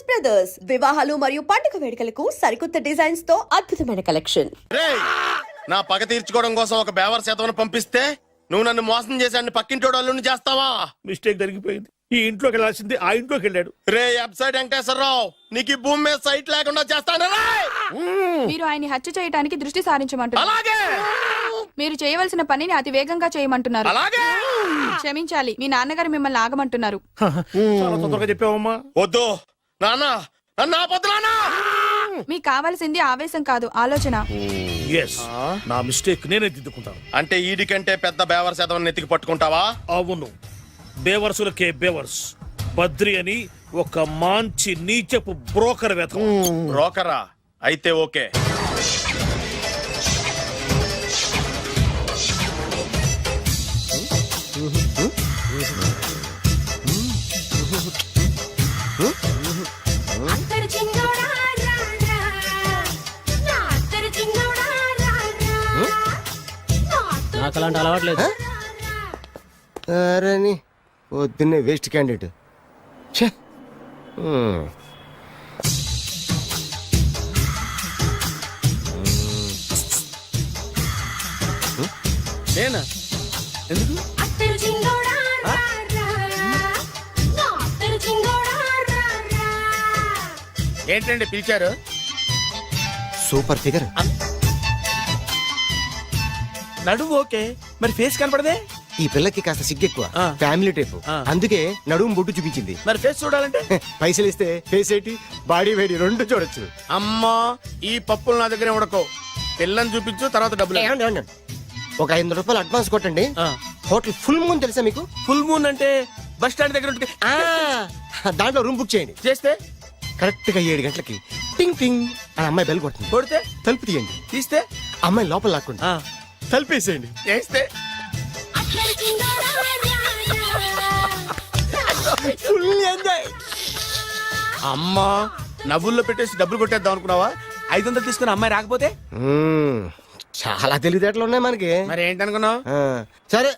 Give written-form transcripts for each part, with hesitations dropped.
Saris brothers వివాహాలు మరియు పండుగ వేడుకలకు సరికొత్త డిజైన్స్ తో అద్భుతమైన కలెక్షన్. నా పగ తీర్చుకోవడం కోసం ఒక బేవర్ శాతం పంపిస్తే నువ్వు నన్ను మోసం చేశాన్ని పక్కింటోడు అల్లుని చేస్తావా? మిస్టేక్ జరిగిపోయింది. ఈ ఇంట్లోకి వెళ్ళాల్సింది ఆ ఇంట్లోకి వెళ్ళాడు. రే వెబ్సైట్ వెంకటేశ్వరరావు, నీకు ఈ భూమి మీద సైట్ లేకుండా చేస్తాను. మీరు ఆయన్ని హత్య చేయడానికి దృష్టి సారించమంటున్నారు. అలాగే మీరు చేయవలసిన పనిని అతి వేగంగా చేయమంటున్నారు. అలాగే క్షమించాలి, మీ నాన్నగారు మిమ్మల్ని ఆగమంటున్నారు. చాలా తొందరగా చెప్పావమ్మా. వద్దు నాన్న, నన్ను ఆపొద్దు నాన్న. మీకు కావాల్సింది ఆవేశం కాదు, ఆలోచన. ఎస్, నా మిస్టేక్ నేనే దిద్దుకుంటాను. అంటే ఈడి కంటే పెద్ద బేవర్ శాతం నెత్తికి పట్టుకుంటావా? అవును, బేవర్సులకే బేవర్స్. బద్రి అని ఒక మంచి నీచపు బ్రోకర్ వేతం. బ్రోకరా? అయితే ఓకే. నాకు అలాంటి అలవాట్లేదు. అరే పొద్దున్నే వేస్ట్ క్యాండిడేట్. నేనా? ఎందుకు? ఏంటండి పిలిచారు? Super figure. నడువు ఓకే, మరి ఫేస్ కనపడదే. ఈ పిల్లకి కాస్త సిగ్గెక్కువ, ఫ్యామిలీ టైప్. అందుకే నడుము బొట్టు చూపించింది. మరి ఫేస్ చూడాలంటే పైసలు ఇస్తే ఫేస్ ఏంటి, బాడీ వేడి రెండు చూడొచ్చు. అమ్మా, ఈ పప్పులు నా దగ్గరే ఉడకో. పిల్లని చూపించు, తర్వాత డబ్బులు. ఒక 500 రూపాయలు అడ్వాన్స్ కొట్టండి. హోటల్ ఫుల్ మూన్ తెలుసా మీకు? ఫుల్ మూన్ అంటే బస్ స్టాండ్ దగ్గర ఉంటుంది. దాంట్లో రూమ్ బుక్ చేయండి. చేస్తే కరెక్ట్ గా 7 గంటలకి టింగ్ టింగ్ అని అమ్మాయి బెల్ కొడుతుంది. కొడితే తలుపు తీయండి. తీస్తే అమ్మాయి లోపల లాక్కుండి తలుపేసేయండి. చేస్తే ఫుల్ ఎంజాయ్. అమ్మా, నవ్వుల్లో పెట్టేసి డబ్బులు కొట్టేద్దాం అనుకున్నావా? 500 తీసుకుని అమ్మాయి రాకపోతే? చాలా తెలివితేటలు ఉన్నాయి మనకి. మరి ఏంటనుకున్నావు? సరే,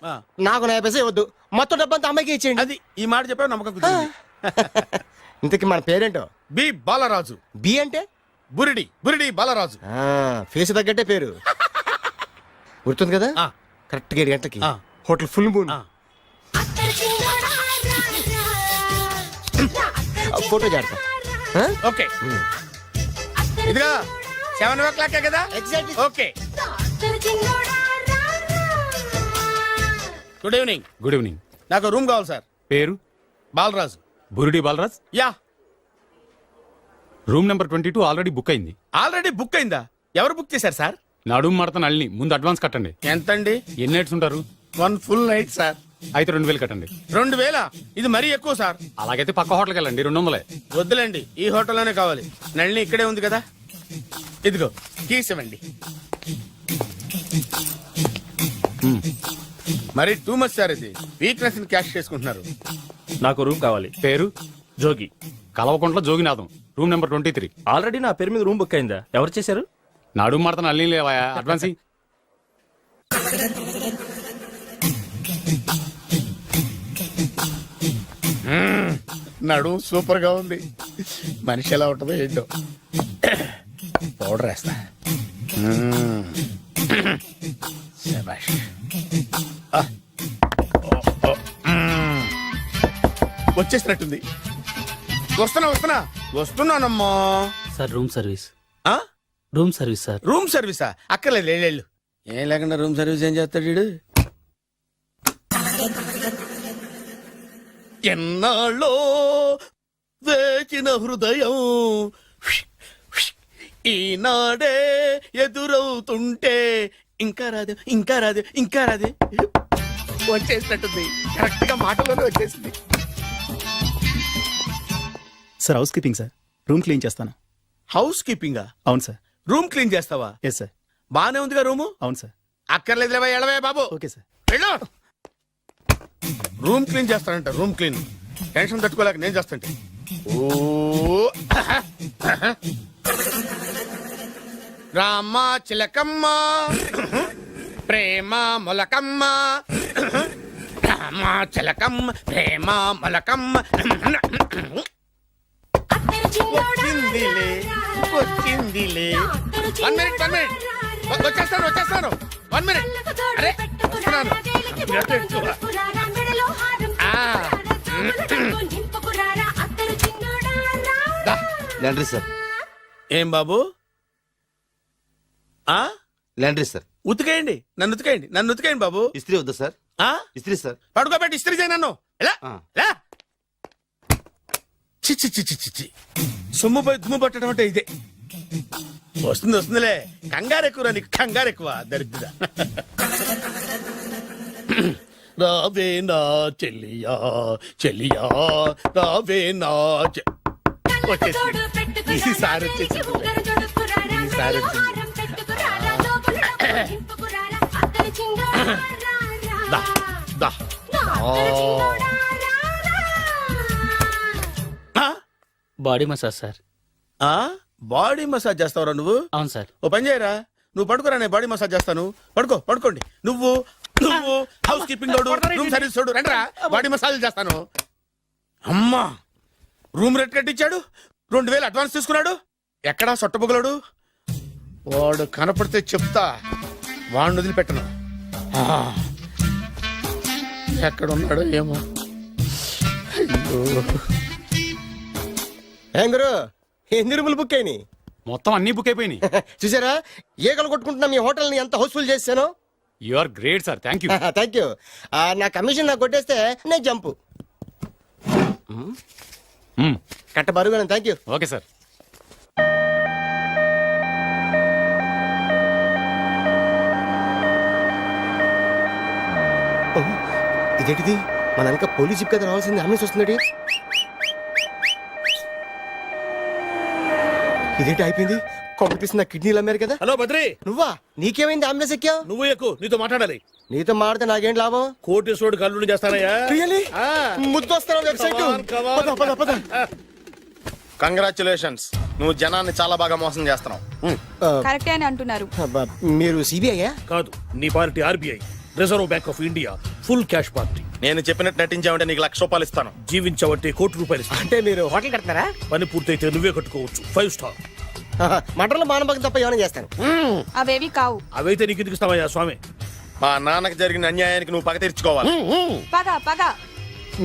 నాకు 50 పైసలు వద్దు, మొత్తం డబ్బంతా అమ్మాయికి ఇచ్చేయండి. అది ఈ మాట చెప్పావు, నమ్మకం కుదిరింది. ఇంతకి మన పేరేంటో? బి బాలరాజు. బి అంటే బురిడి, బురిడి బాలరాజు. ఫేస్ తగ్గట్టే పేరు. గుర్తుంది కదా? కరెక్ట్ గా 7 గంటలకి హోటల్ ఫుల్ మూన్. ఫోటో చేస్తా. ఓకే, ఇదిగా 7 o'clock కదా? Exactly. Okay. Good evening. Good evening. నాకు రూమ్ కావాలి సార్. పేరు? Balaraju. Burudi Balaraj. Yeah. Room number 22 already book అయింది. ఆల్రెడీ బుక్ అయిందా? ఎవరు బుక్ చేశారు సార్? నడుము మడత నల్ని. ముందు అడ్వాన్స్ కట్టండి. ఎంతండి? ఎన్ని నైట్స్ ఉంటారు? 1 full night సార్. అయితే 2000 కట్టండి. 2000? ఇది మరీ ఎక్కువ సార్. అలాగైతే పక్క హోటల్కి వెళ్ళండి, 200. వద్దులేండి, ఈ హోటల్లోనే కావాలి. నళిని ఇక్కడే ఉంది కదా. ఇదిగో కీస్ ఇవ్వండి. మరి టూ మచ్ సార్, ఇది వీక్నెస్ ని క్యాష్ చేసుకుంటున్నారు. నాకు రూమ్ కావాలి. పేరు? Jogi. Kalavakuntla Joginatham. Room number 23. Already నా పేరు మీద రూమ్ బుక్ అయిందా? ఎవరు చేశారు? నడుము మడత నల్ని లేవా? అడ్వాన్స్ ఇయ్యి. నడు సూపర్ గా ఉంది. మనిషి ఎలా ఉంటుందో ఏంటో. పౌడర్ వేస్తా. శభాష్. వచ్చేసినట్టుంది. వస్తున్నానమ్మా. Sir room service. ఆ? Room service sir. రూమ్ సర్వీసా? అక్కర్లేదు, లేళ్ళు. ఏం లేకుండా రూమ్ సర్వీస్ ఏం చేస్తాడు వీడు? ఎన్నాళ్ళో వేచిన హృదయం ఈనాడే ఎదురవుతుంటే ఇంకా రాదే, ఇంకా రాదే, ఇంకా రాదే. వచ్చేసినట్టుంది. కరెక్ట్ గా మాటలోనే వచ్చేసింది. Sir house keeping sir. Room clean చేస్తాను. హౌస్ కీపింగా? అవును సార్. రూమ్ క్లీన్ చేస్తావా? Yes sir. బానే ఉందిగా రూము? అవును సార్. అక్కర్లేదు, ఎడవే బాబు. Okay sir. వెళ్ళు. రూమ్ క్లీన్ చేస్తానంట. రూమ్ క్లీన్ టెన్షన్ తట్టుకోలేక నేను చేస్తాంటే. ఓ రామ చిలకమ్మ ప్రేమ మొలకమ్మ, రామ చిలకమ్మ ప్రేమ మొలకమ్మ. వచ్చిందిలే వచ్చిందిలే 1 minute 1 minute వచ్చేస్తాను 1 minute అరే వస్తున్నాను లాండ్రీ సార్. ఏం బాబు ఆ లాండ్రీ సార్. ఉతికేయండి నన్ను ఉతికేయండి బాబు ఇస్త్రీ వద్దా సార్? ఆ ఇస్త్రీ సార్. పడుకోబెట్టి ఇస్త్రీ చేయి నన్ను ఎలా ఆ. ఎలా చిచ్చి చిచ్చి చిచ్చి సొమ్ముపై దుమ్ము పట్టడం అంటే ఇదే వస్తుందిలే కంగారు ఎక్కువ నీకు కంగారు ఎక్కువ దరిద్ర రావే నా చెల్లియా చెల్లియా రావే నా వచ్చేసి ఈసారి వచ్చేసి ఈసారి వచ్చింది దా దా ఆ? Body massage sir. ఆ? బాడీ మసాజ్ చేస్తావురా నువ్వు అవును సార్. ఓ పని చేయరా నువ్వు పడుకోరా నేను బాడీ మసాజ్ చేస్తాను పడుకోండి నువ్వు హౌస్ కీపింగ్ తోడు రూమ్ సర్వీస్ తోడు రండిరా బాడీ మసాజ్ చేస్తాను అమ్మా రూమ్ రేట్ కట్టించాడు 2000 అడ్వాన్స్ తీసుకున్నాడు ఎక్కడా సొట్టబుగలాడు వాడు కనపడితే చెప్తా వాడిని వదిలిపెట్టను ఆ. ఎక్కడున్నాడో ఏమో అయ్యో ఏం గురు ఎన్ని రూములు బుక్ అయినాయి? మొత్తం అన్ని బుక్ అయిపోయినాయి. చూసారా ఏగలు కొట్టుకుంటున్నా మీ హోటల్ ని ఎంత హౌస్ఫుల్ చేశాను. You are great sir thank you. Thank you. నా కమిషన్ నాకు కొట్టేస్తే నేను జంపు కట్ట బరుగాను. Thank you. Okay sir. ఇదేంటిది మన వెనక పోలీస్ జిప్ కదా రావాల్సింది అంబులెన్స్ వస్తుంది. ఇదేంటి అయిపోయింది కాంపిటీషన్ నా కిడ్నీలు అమ్మారు కదా. హలో బద్రి నువ్వా నీకేమైంది అంబులెన్స్ ఎక్కావు? నువ్వు ఎక్కువ నీతో మాట్లాడాలి. నీతో మాడితే నాకేం లాభం? కోటేశ్వరుడు కల్లుని చేస్తానయ్యా. Really? ఆ. ముద్దు వస్తాను website. Come on, come on. పద పద పద. కంగ్రాచులేషన్స్ నువ్వు జనాన్ని చాలా బాగా మోసం చేస్తున్నావు. కరెక్టే అని అంటున్నారు. అబ్బా, మీరు సిబిఐయా? కాదు నీ party RBI reserve bank of India full cash party. నేను చెప్పినట్టు నటించావంటే నీకు ₹1,00,000 ఇస్తాను. జీవించబట్టే ₹1,00,00,000 ఇస్తాను. అంటే మీరు హోటల్ కడతారా? పని పూర్తయితే నువ్వే కట్టుకోవచ్చు 5 స్టార్. మటన్లో మానభంగం తప్ప ఏమైనా చేస్తాను. అవేవి కావు. అవైతే నీకు ఎందుకు ఇస్తావయ్యా స్వామి? మా నాన్నకి జరిగిన అన్యాయానికి నువ్వు పగ తీర్చుకోవాలి. పగ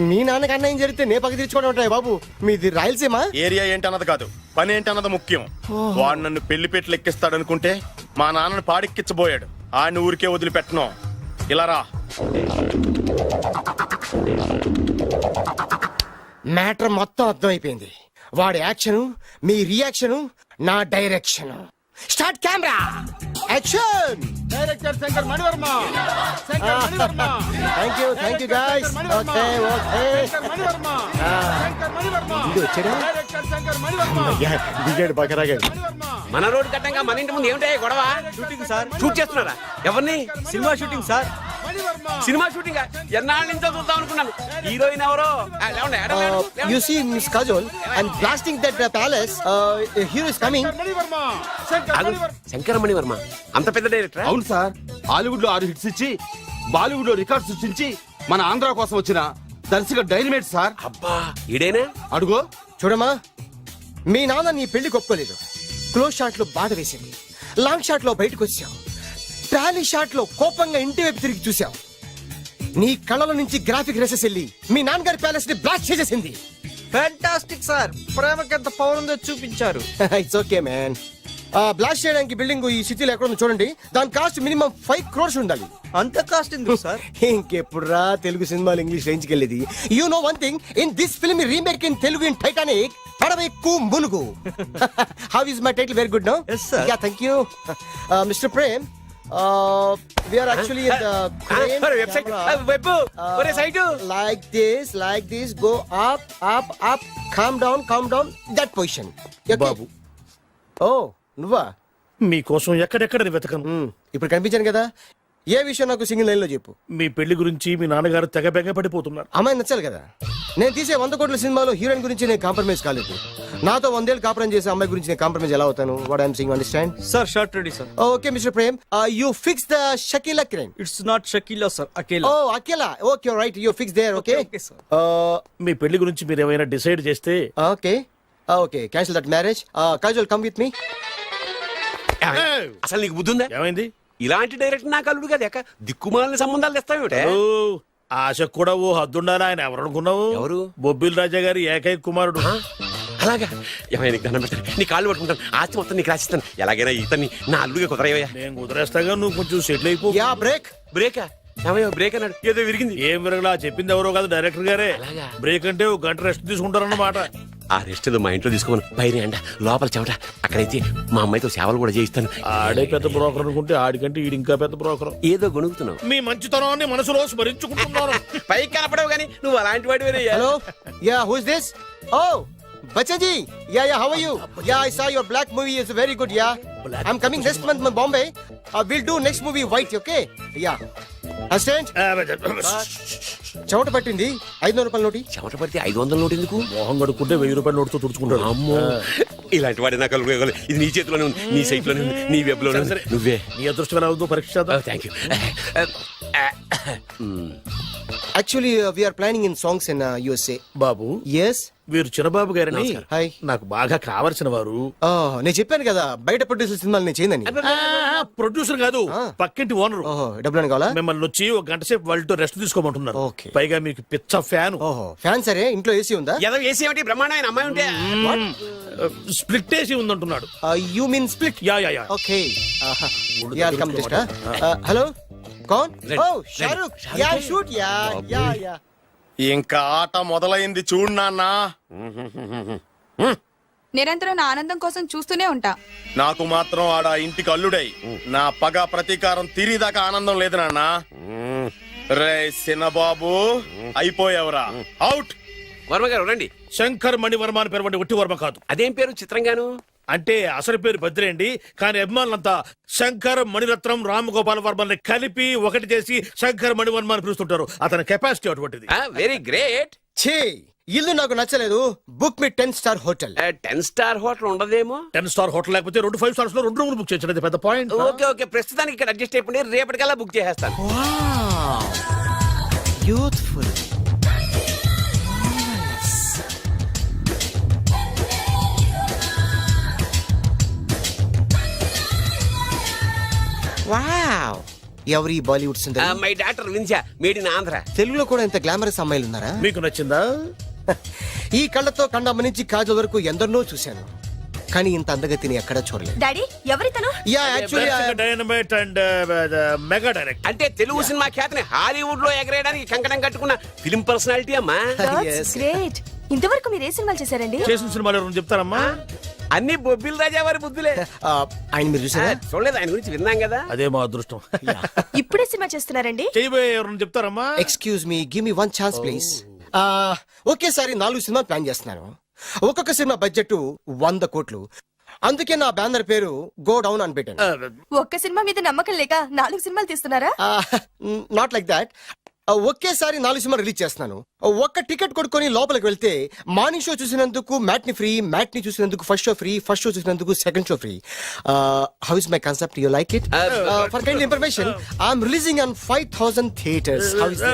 మీ నాన్నకి అన్యాయం జరిగితే నే పక్క తీర్చుకోవడం ఉంటాయి బాబు. మీది రాయలసీమ. ఏరియా ఏంటన్నది కాదు పని ఏంటన్నది ముఖ్యం. వాడు నన్ను పెళ్లి పెట్లు ఎక్కిస్తాడనుకుంటే మా నాన్నని పాడెక్కించబోయాడు. ఆయన ఊరికే వదిలిపెట్టను. ఇలా రా. మ్యాటర్ మొత్తం అర్థమైపోయింది. వాడి యాక్షన్ మీ రియాక్షన్ నా direction. Start camera action. Director Shankar Mani Varma thank you guys. Okay ఇది వచ్చాడా? అయ్యా, దిగాడు బకరాగాడు. మన రోడ్డు కట్టంగా మన ఇంటి ముందు ఏమిటాయి గొడవ? Shooting sir. షూట్ చేస్తున్నారా? ఎవరిని? Cinema shooting sir. Cinema shooting ఎన్నాళ్ళ నుంచో చూద్దాం అనుకున్నాను. హీరోయిన్ ఎవరో You see Miss Kajol, I'm blasting that palace. Hero is coming. Shankara Mani Varma అంత పెద్ద డైరెక్టర్? అవును సార్. హాలీవుడ్ లో 6 హిట్స్ ఇచ్చి బాలీవుడ్ లో రికార్డ్ సృష్టించి మన ఆంధ్ర కోసం వచ్చిన దర్శక డైనమేట్ సార్. అబ్బా ఈడేనా? అడుగో చూడమ్మా, మీ నాన్న నీ పెళ్లి ఒప్పుకోలేదు. క్లోజ్ షాట్ లో బాధ వేసింది. లాంగ్ షాట్ లో బయటకు వచ్చావు. ట్రాలీ షాట్ లో కోపంగా ఇంటి వైపు తిరిగి చూసావు. నీ కళ్ళలో నుంచి గ్రాఫిక్ రెసెస్ వెళ్ళి మీ నాన్నగారి ప్యాలెస్ ని బ్లాస్ట్ చేసేసింది. Fantastic sir. ప్రేమకి ఎంత పవర్ ఉందో చూపించారు. It's okay man. బ్లాస్ట్ చేయడానికి బిల్డింగ్ ఈ సిటీలో ఎక్కడ ఉందో చూడండి. దాని కాస్ట్ మినిమం 5 crores ఉండాలి. అంత కాస్ట్ ఎందుకు సార్? ఇంకెప్పుడురా తెలుగు సినిమాలు ఇంగ్లీష్ రేంజ్ కి వెళ్ళేది. You know one thing, in this film remake in Telugu in Titanic పడవెక్కు మునుగు. How is my title? Very good no. Yes, sir. Yeah thank you mister Prem. We are actually in the crane website camera. Web ఒరే site Like this, go up, calm down, that position. Okay? బాబు Oh, నువ్వా? మీకోసం ఎక్కడెక్కడ వెతకను. ఇప్పుడు కనిపించాను కదా. ఏ విషయం నాకు single line లో చెప్పు. మీ పెళ్లి గురించి మీ నాన్నగారు తెగ బెంగ పడిపోతున్నారు. అమ్మాయి నచ్చాలి కదా. నేను తీసే 100 కోట్ల సినిమాలో హీరోయిన్ గురించి నేను కాంప్రమైజ్ కాలేదు. నాతో 100 ఏళ్ళు కాపురం చేసే అమ్మాయి గురించి నేను కాంప్రమైజ్ ఎలా అవుతాను? What I'm saying understand? Sir shot ready sir. Okay mister Prem, you fix the Shakeela crane. It's not Shakeela sir, Akela. Oh Akela. Okay right, you fix there. Okay Okay, sir. మీ పెళ్లి గురించి మీరు ఏమైనా డిసైడ్ చేస్తే okay. Okay cancel that marriage. Kajal come with me. అసలు నీకు బుద్ధి ఉందా? ఏమైంది? ఇలాంటి డైరెక్టర్ నాకు అల్లుడు కదా ఎక్క దిక్కుమాలని సంబంధాలు తెస్తావేమిటే? ఓ, ఆశకు కూడా ఓ హద్దుండాలి. ఆయన ఎవరు అనుకున్నావు? ఎవరు? బొబ్బిల్ రాజా గారి ఏకైక కుమారుడు. అలాగా? ఏమైనా నీకు దండం పెడతాను, నీ కాళ్ళు పట్టుకుంటాను, ఆస్తి మొత్తం నీకు రాసిస్తాను. ఎలాగైనా ఇతన్ని నా అల్లుడిగా కుదరయ్యా. నేను కుదిరేస్తాగా, నువ్వు కొంచెం సెటిల్ అయిపో. Yeah break. బ్రేకా? ఏమయ్యో బ్రేక్ అన్నాడు, ఏదో విరిగింది. ఏం విరగలా, చెప్పింది ఎవరో కాదు, డైరెక్టర్ గారే. అలాగా? బ్రేక్ అంటే ఒక గంట రెస్ట్ తీసుకుంటారన్నమాట. ఆ రెస్ట్ ఏదో మా ఇంట్లో తీసుకోమను. పైన ఎండ, లోపల చెమట. అక్కడైతే మా అమ్మాయితో సేవలు కూడా చేయిస్తాను. ఆడే పెద్ద బ్రోకర్ అనుకుంటే ఆడికంటే ఈడు ఇంకా పెద్ద బ్రోకర్. ఏదో గొణుగుతున్నావు. మీ మంచితనాన్ని మనసులో స్మరించుకుంటున్నాను. పైకి కనపడవు కానీ నువ్వు అలాంటి వాడి వేరే. Hello, yeah who is this? Oh Bachchan ji, yeah, how are you? Yeah, I saw your black movie is very good, yeah. I'm coming next month in Bombay. We'll do next movie white, okay? Yeah. Assistant? చెమట పట్టింది. 500 రూపాయల నోటి. చెమట పడితే 500 note ఎందుకు? మోహం కడుక్కుంటే 1000 రూపాయల నోటుతో తుడుచుకుంటాడు. అమ్మో, ఇలాంటి వాడి నాకు అల్లుడు. ఇది నీ చేతిలోనే ఉంది, నీ సైట్ లోనే ఉంది, నీ వెబ్ లోనే ఉంది. నువ్వే. నీ అదృష్టం ఎలా ఉందో పరీక్ష. Thank you. Actually, we are planning in songs in USA. Babu, Yes. వీరు చిన్నబాబు గారిని హాయ్. నాకు బాగా కావలసిన వారు. నేను చెప్పాను కదా బయట ప్రొడ్యూసర్ సినిమాలు నేను చేయదని. ప్రొడ్యూసర్ కాదు, పక్కింటి ఓనరు. ఓహో, డబ్బులు కావాలా? మిమ్మల్ని వచ్చి ఒక గంట సేపు వాళ్ళతో రెస్ట్ తీసుకోమంటున్నారు. Okay. పైగా మీకు పిచ్చ ఫ్యాన్. ఓహో, ఫ్యాన్ సరే. ఇంట్లో ఏసీ ఉందా? ఏదో ఏసీ ఏమిటి, బ్రహ్మాండమైన అమ్మాయి ఉంటే. స్ప్లిట్ వేసి ఉందంటున్నాడు. You mean split? Yeah yeah yeah. Okay. Yeah come just. Hello, కౌన్? Oh Shahrukh. Yeah shoot. Yeah yeah yeah. ఇంకా ఆట మొదలైంది చూడు నాన్న. నిరంతరం నా ఆనందం కోసం చూస్తూనే ఉంటా. నాకు మాత్రం ఆడ ఇంటికి అల్లుడై నా పగ ప్రతీకారం తీరిదాకా ఆనందం లేదు నాన్న. రే సినబాబు, అయిపోయావురా, అవుట్. వర్మ గారు రండి. శంకర్ మణివర్మ అని పేరు, ఒట్టి వర్మ కాదు. అదేం పేరు చిత్రంగాను? అంటే అసలు పేరు బద్రేండి, కానీ అభిమానులంతా శంకర్ మణిరత్నం రామగోపాల్ వర్మని కలిపి ఒకటి చేసి శంకర్ మణివర్మ అని పిలుస్తుంటారు. అతని కెపాసిటీ అటువంటిది. Very great. ఛీ, ఇల్లు నాకు నచ్చలేదు. బుక్ మీ 10 స్టార్ హోటల్. 10 స్టార్ హోటల్ ఉండదేమో. 10 స్టార్ హోటల్ లేకపోతే 2 5 స్టార్స్ లో 2 రూములు బుక్ చేయొచ్చు. పెద్ద పాయింట్. ఓకే ఓకే, ప్రస్తుతానికి ఇక్కడ అడ్జస్ట్ అయిపోయి రేపటికల్లా బుక్ చేసేస్తాను. బ్యూటిఫుల్. వావ్, ఎవరి బాలీవుడ్ సుందరి? My doctor Vinsa, made in Andhra. తెలుగులో కూడా ఇంత గ్లామరస్ అమ్మాయిలు ఉన్నారా? మీకు నచ్చిందా? ఈ కళ్ళతో కండమ్మ నుంచి కాజల్ వరకు ఎందరినో చూశాను, కానీ ఇంత అందగతిని ఎక్కడా చూడలేదు. డాడీ ఎవరితను? Yeah actually dynamite and mega direct. అంటే తెలుగు సినిమా ఖ్యాతిని హాలీవుడ్ లో ఎగరేయడానికి కంకణం కట్టుకున్న ఫిల్మ్ పర్సనాలిటీ అమ్మా. Yes. గ్రేట్. ఇంతవరకు మీరు ఏ సినిమాలు చేశారండి? చేసిన సినిమాలు ఎవరు చెప్తారమ్మా? అన్ని బొబ్బిల్ రాజా వారి బుద్ధులే. ఆయన మీరు చూసారా? చూడలేదు, ఆయన గురించి విన్నాం కదా. అదే మా అదృష్టం. ఇప్పుడే సినిమా చేస్తున్నారండి? చేయబోయే ఎవరు చెప్తారమ్మా? Excuse me, give me 1 chance please. ఒకేసారి 4 సినిమాలు ప్లాన్ చేస్తున్నాను. ఒక్కొక్క సినిమా బడ్జెట్ 100 కోట్లు. అందుకే నా బ్యానర్ పేరు గో డౌన్ అని పెట్టాను. ఒక్క సినిమా మీద నమ్మకం లేక 4 సినిమాలు తీస్తున్నారా? Not like that. ఒకేసారి 4 సినిమా రిలీజ్ చేస్తున్నాను. ఒక్క టికెట్ కొనుక్కొని లోపలికి వెళ్తే మార్నింగ్ షో చూసినందుకు మ్యాట్ని ఫ్రీ, మ్యాట్ని చూసినందుకు first show free, first show చూసినందుకు second show free. How is my concept? You like it? For kind information, I'm releasing on 5000 theatres. How is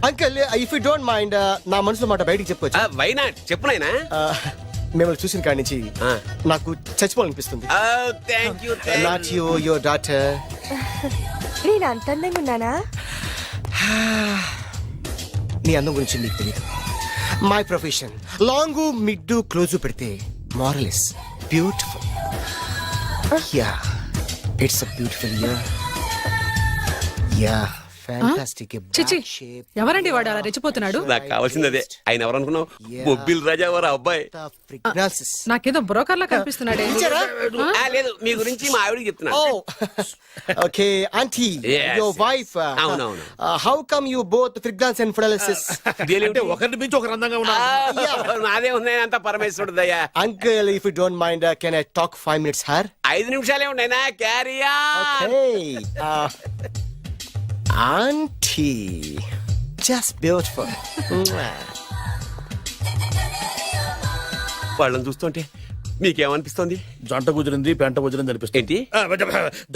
uncle, if you don't mind, నా మనసులో మాట బయటికి చెప్పొచ్చు? Why not, చెప్పు నాయనా. మిమ్మల్ని చూసిన కాడి నుంచి నాకు చచ్చిపోవాలనిపిస్తుంది. Thank you. Not you, your daughter. నేను అంత అందంగా ఉన్నానా? నీ అందం గురించి నీకు తెలియదు. My profession long mid close పెడితే marvellous beautiful. Yeah, it's a beautiful year. Yeah, fantastic. ఎవరండి వాడు అలా రెచ్చిపోతున్నాడు? నాకు కావాల్సింది అదే. ఆయన ఎవరు అనుకున్నావు? బొబ్బిల్ రాజా వారు అబ్బాయి. నాకేదో బ్రోకర్ లా కనిపిస్తున్నాడే. లేదు, మీ గురించి మా ఆవిడకి చెప్తున్నా. Okay aunty, Yes, your yes. Wife. అవునవును. How come you both fragrance and fidelity? అంటే ఒకరిని మించి ఒకరు అందంగా ఉన్నారు. నాదే ఉన్నాయి అంత పరమేశ్వరుడు దయ్యా. Uncle, if you don't mind, can I talk 5 minutes her? 5 నిమిషాలే ఉన్నాయినా, క్యారియా. Auntie, just beautiful. వాళ్ళని చూస్తుంటే మీకేమనిపిస్తుంది? జంట కుదిరింది పెంట కుదిరింది అనిపిస్తుంది. ఏంటి?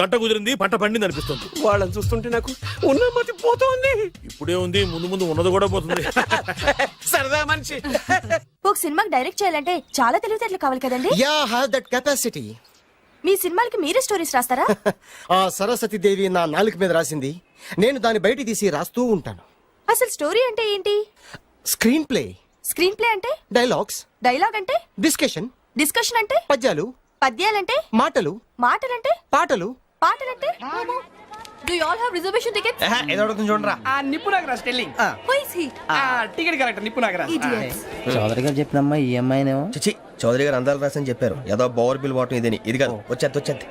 దంట కుదిరింది పంట పండింది అనిపిస్తుంది. వాళ్ళని చూస్తుంటే నాకు ఉన్నమతి పోతోంది. ఇప్పుడే ఉంది, ముందు ముందు ఉన్నది కూడా పోతుంది. సరదా మనిషి. ఒక సినిమాకి డైరెక్ట్ చేయాలంటే చాలా తెలివితేటలు కావాలి కదండి. Yeah have that capacity. మీ సినిమాలకి మీరే స్టోరీస్ రాస్తారా? ఆ సరస్వతి దేవి నా నాలుక మీద రాసింది, నేను దాన్ని బయట తీసి రాస్తూ ఉంటాను. అసలు స్టోరీ అంటే ఏంటి? స్క్రీన్ ప్లే, స్క్రీన్ ప్లే అంటే? డైలాగ్స్, డైలాగ్ అంటే? డిస్కషన్, డిస్కషన్ అంటే? పద్యాలు, పద్యాలంటే? మాటలు, మాటలంటే? పాటలు. పాటలంటే? Do you all have reservation tickets? ఏదో అడుగుతుంది చూడరా. నిప్పు Nagaraj telling. Who is he? Ticket correct నిప్పు నాగరాజ్. Idiots. చౌదరి గారు చెప్పినమ్మా ఈ అమ్మాయినేమో. చిచి చౌదరి గారు అందాలు రాసని చెప్పారు. ఏదో బోర్ బిల్ వాటం ఇదని. ఇది కాదు, వచ్చేది.